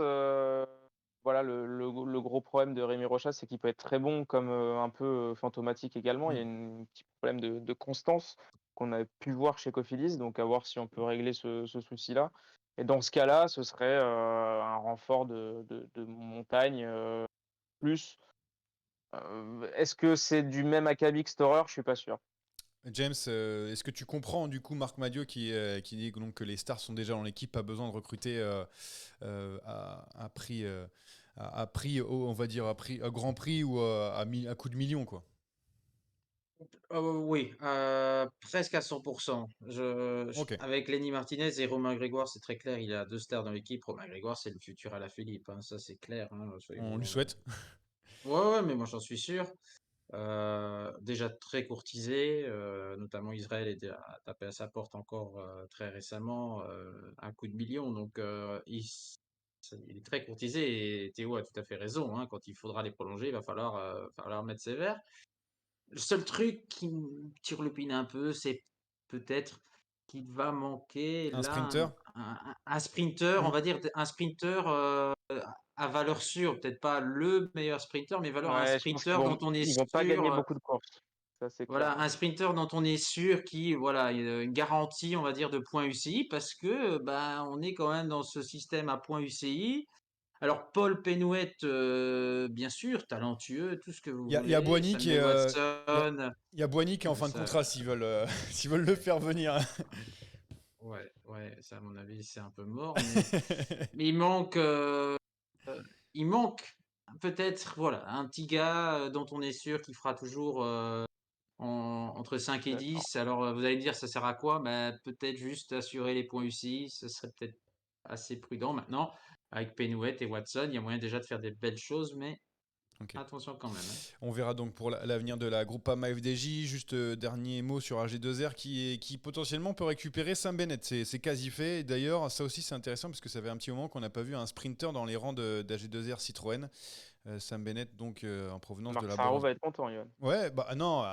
Speaker 3: voilà, le gros problème de Rémi Rochas, c'est qu'il peut être très bon comme un peu fantomatique également. Il y a
Speaker 1: Mm.
Speaker 3: un petit problème de constance qu'on a pu voir chez Cofidis, donc à voir si on peut régler ce souci-là. Et dans ce cas-là, ce serait un renfort de montagne plus. Est-ce que c'est du même acabit que Storer? Je suis pas sûr.
Speaker 1: James, est-ce que tu comprends du coup Marc Madio qui dit donc, que les stars sont déjà dans l'équipe, pas besoin de recruter à prix, à prix on va dire à grand prix ou à coup de millions quoi.
Speaker 2: Oui, presque à 100%.
Speaker 1: Ok,
Speaker 2: Avec Lenny Martinez et Romain Grégoire, c'est très clair, il y a deux stars dans l'équipe. Romain Grégoire, c'est le futur Alaphilippe, hein, ça c'est clair, hein,
Speaker 1: on lui
Speaker 2: soyons.
Speaker 1: souhaite.
Speaker 2: Ouais, ouais, mais moi j'en suis sûr. Déjà très courtisé, notamment Israël a tapé à sa porte encore très récemment, un coup de million. Donc il est très courtisé et Théo a tout à fait raison, hein, quand il faudra les prolonger, il va falloir mettre sévère. Le seul truc qui me turlupine un peu, c'est peut-être qu'il va manquer
Speaker 1: Un
Speaker 2: là
Speaker 1: sprinter.
Speaker 2: un sprinter, on
Speaker 1: Mm.
Speaker 2: va dire un sprinter à valeur sûre, peut-être pas le meilleur sprinter, mais valeur un
Speaker 3: Ouais, je pense qu'ils
Speaker 2: sprinter dont
Speaker 3: vont,
Speaker 2: on est
Speaker 3: ils vont pas
Speaker 2: sûr,
Speaker 3: gagner beaucoup de courses. Ça, c'est clair.
Speaker 2: voilà, un sprinter dont on est sûr qui, voilà, une garantie, on va dire, de points UCI, parce que ben on est quand même dans ce système à points UCI. Alors Paul Penouette, bien sûr, talentueux, tout ce que vous
Speaker 1: Il y a
Speaker 2: voulez,
Speaker 1: Boigny qui est
Speaker 2: Samuel Watson,
Speaker 1: il y a Boigny qui est en fin de
Speaker 2: ça,
Speaker 1: contrat s'ils veulent s'ils veulent le faire venir.
Speaker 2: ouais, ouais, ça à mon avis c'est un peu mort, mais il manque peut-être, voilà, un petit gars dont on est sûr qu'il fera toujours entre 5 et
Speaker 3: D'accord.
Speaker 2: 10. Alors vous allez me dire, ça sert à quoi? Ben, peut-être juste assurer les points UCI, ce serait peut-être assez prudent. Maintenant, avec Penouette et Watson, il y a moyen déjà de faire des belles choses, mais
Speaker 1: Ok.
Speaker 2: Attention quand même. Hein.
Speaker 1: On verra donc pour l'avenir de la Groupama FDJ. Juste dernier mot sur AG2R qui potentiellement peut récupérer Sam Bennett. C'est quasi fait. Et d'ailleurs, ça aussi c'est intéressant parce que ça fait un petit moment qu'on n'a pas vu un sprinter dans les rangs d'AG2R Citroën. Sam Bennett, donc en provenance
Speaker 3: Marc
Speaker 1: de la
Speaker 3: Sarro
Speaker 1: Bourse.
Speaker 3: va être content, Yoann.
Speaker 1: Ouais, bah non,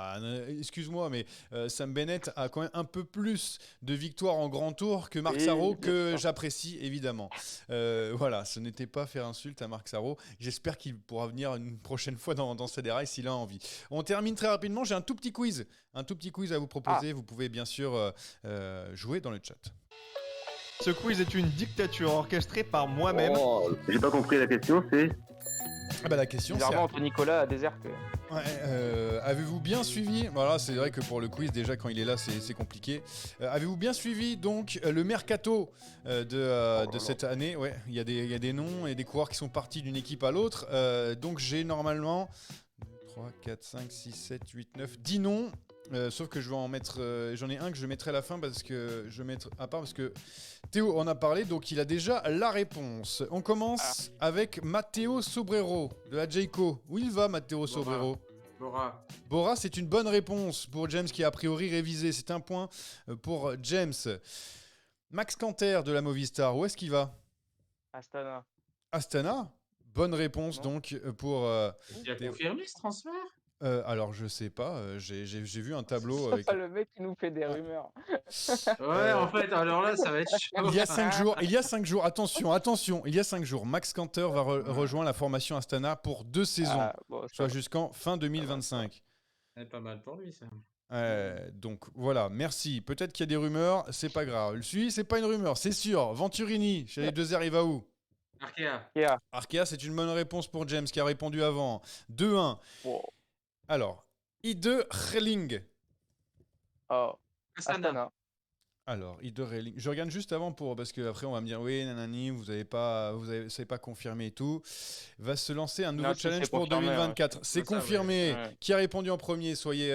Speaker 1: excuse-moi, mais Sam Bennett a quand même un peu plus de victoires en grand tour que Marc
Speaker 3: Oui,
Speaker 1: Sarro,
Speaker 3: bien
Speaker 1: que
Speaker 3: sûr.
Speaker 1: j'apprécie évidemment. Voilà, ce n'était pas faire insulte à Marc Sarro. J'espère qu'il pourra venir une prochaine fois dans CDRI s'il a envie. On termine très rapidement. J'ai un tout petit quiz à vous proposer. Vous pouvez bien sûr jouer dans le chat.
Speaker 6: Ce quiz est une dictature orchestrée par moi-même.
Speaker 7: Oh, j'ai pas compris la question, c'est.
Speaker 1: Ah bah la question c'est...
Speaker 3: Bizarrement, Antoine Nicolas a déserté.
Speaker 1: Ouais, avez-vous bien suivi, voilà, c'est vrai que pour le quiz déjà quand il est là c'est compliqué. Avez-vous bien suivi donc le mercato de cette année? Ouais, il y a des noms et des coureurs qui sont partis d'une équipe à l'autre. Donc j'ai normalement 3, 4, 5, 6, 7, 8, 9, 10 noms. Sauf que je vais en mettre, j'en ai un que je mettrai à la fin parce que je vais mettre à part parce que Théo en a parlé, donc il a déjà la réponse. On commence avec Matteo Sobrero de la Jayco. Où il va, Matteo Sobrero? Bora, c'est une bonne réponse pour James qui a priori révisé. C'est un point pour James. Max Canter de la Movistar, où est-ce qu'il va? Astana. Bonne réponse donc pour.
Speaker 2: Il a confirmé ce transfert?
Speaker 1: Alors je sais pas, j'ai vu un tableau avec...
Speaker 3: Le mec qui nous fait des rumeurs.
Speaker 2: Ouais, en fait, alors là, ça va être chaud.
Speaker 1: Il y a 5 jours, attention, il y a 5 jours, Max Canter va rejoindre la formation Astana pour 2 saisons, soit jusqu'en fin 2025.
Speaker 2: C'est pas mal pour lui, ça.
Speaker 1: Donc voilà, merci. Peut-être qu'il y a des rumeurs, c'est pas grave. Lui, c'est pas une rumeur, c'est sûr. Venturini, chez les 2R, il va où? Arkea, c'est une bonne réponse pour James qui a répondu avant. 2-1.
Speaker 3: Wow.
Speaker 1: Alors, Ide Relling.
Speaker 3: Astana.
Speaker 1: Alors, Ide Relling. Je regarde juste avant parce que après on va me dire oui, nanani, vous savez pas confirmé et tout. Va se lancer un nouveau challenge pour 2024. C'est confirmé.
Speaker 3: Ouais.
Speaker 1: Qui a répondu en premier? Soyez.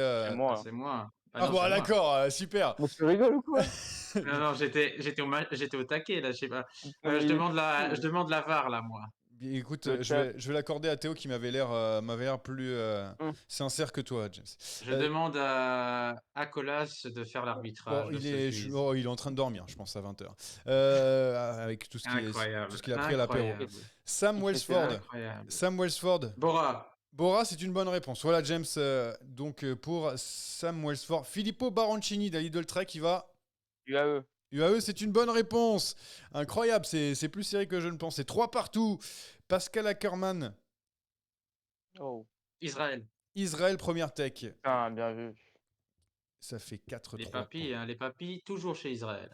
Speaker 2: C'est moi.
Speaker 1: Ah bon, d'accord, super.
Speaker 3: Mais tu rigoles ou quoi?
Speaker 2: Non, j'étais au taquet là, je sais pas. Je demande la VAR là, moi.
Speaker 1: Écoute, je vais l'accorder à Théo qui m'avait l'air plus sincère que toi, James.
Speaker 2: Je demande à Colas de faire l'arbitrage.
Speaker 1: Il est en train de dormir, je pense, à 20h. Avec tout ce qu'il a pris à l'apéro. Sam Welsford. Bora, c'est une bonne réponse. Voilà, James, donc pour Sam Welsford. Filippo Baroncini d'Alidol Trek, qui va... UAE, c'est une bonne réponse. Incroyable, c'est plus serré que je ne pensais. 3 partout. Pascal Ackermann. Israël, première tech.
Speaker 3: Bien vu.
Speaker 1: Ça fait 4-3.
Speaker 2: Les papis, toujours chez Israël.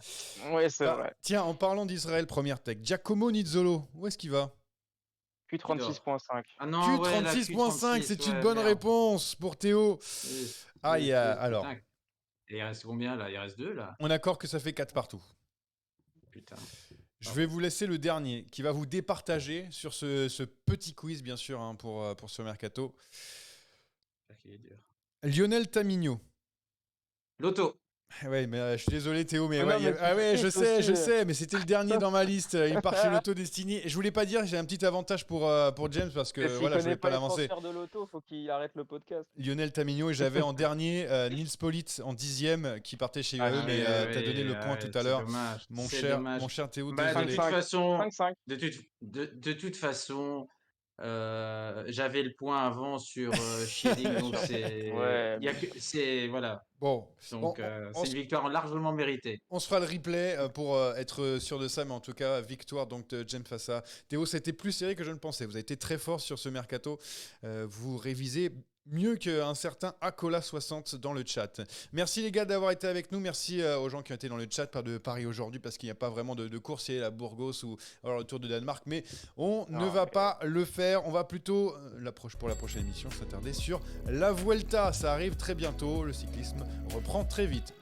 Speaker 3: Ouais, c'est vrai.
Speaker 1: Tiens, en parlant d'Israël, première tech. Giacomo Nizzolo, où est-ce qu'il va?
Speaker 3: Q36.5.
Speaker 2: Ah non,
Speaker 1: Q36.5, c'est une bonne réponse pour Théo. Alors...
Speaker 2: Et il reste combien là? Il reste 2 là.
Speaker 1: On accorde que ça fait 4 partout.
Speaker 2: Putain.
Speaker 1: Je vais vous laisser le dernier qui va vous départager sur ce petit quiz, bien sûr, hein, pour ce mercato. Lionel Tamigno.
Speaker 2: Loto.
Speaker 1: Ouais, mais je suis désolé Théo, mais je sais, mais c'était le dernier dans ma liste. Il part chez Lotto Destiny. Et je voulais pas dire, j'ai un petit avantage pour James parce que voilà, je voulais pas l'avancer.
Speaker 3: De Lotto, faut qu'il arrête le podcast.
Speaker 1: Lionel Tamigno, et j'avais en dernier Nils Politt en 10e qui partait chez UAE, mais t'as donné le point tout à l'heure. Mon cher Théo,
Speaker 2: de toute façon, j'avais le point avant sur Schilling, donc c'est voilà.
Speaker 1: Bon,
Speaker 2: donc c'est une victoire largement méritée.
Speaker 1: On se fera le replay pour être sûr de ça, mais en tout cas, victoire donc de James face à Théo. C'était plus serré que je ne pensais. Vous avez été très fort sur ce mercato. Vous révisez mieux qu'un certain Acola60 dans le chat. Merci les gars d'avoir été avec nous. Merci aux gens qui ont été dans le chat, pas de Paris aujourd'hui parce qu'il n'y a pas vraiment de course. Il y a la Burgos ou alors le Tour de Danemark, mais on ne va pas le faire. On va plutôt, pour la prochaine émission, s'attarder sur la Vuelta. Ça arrive très bientôt. Le cyclisme reprend très vite.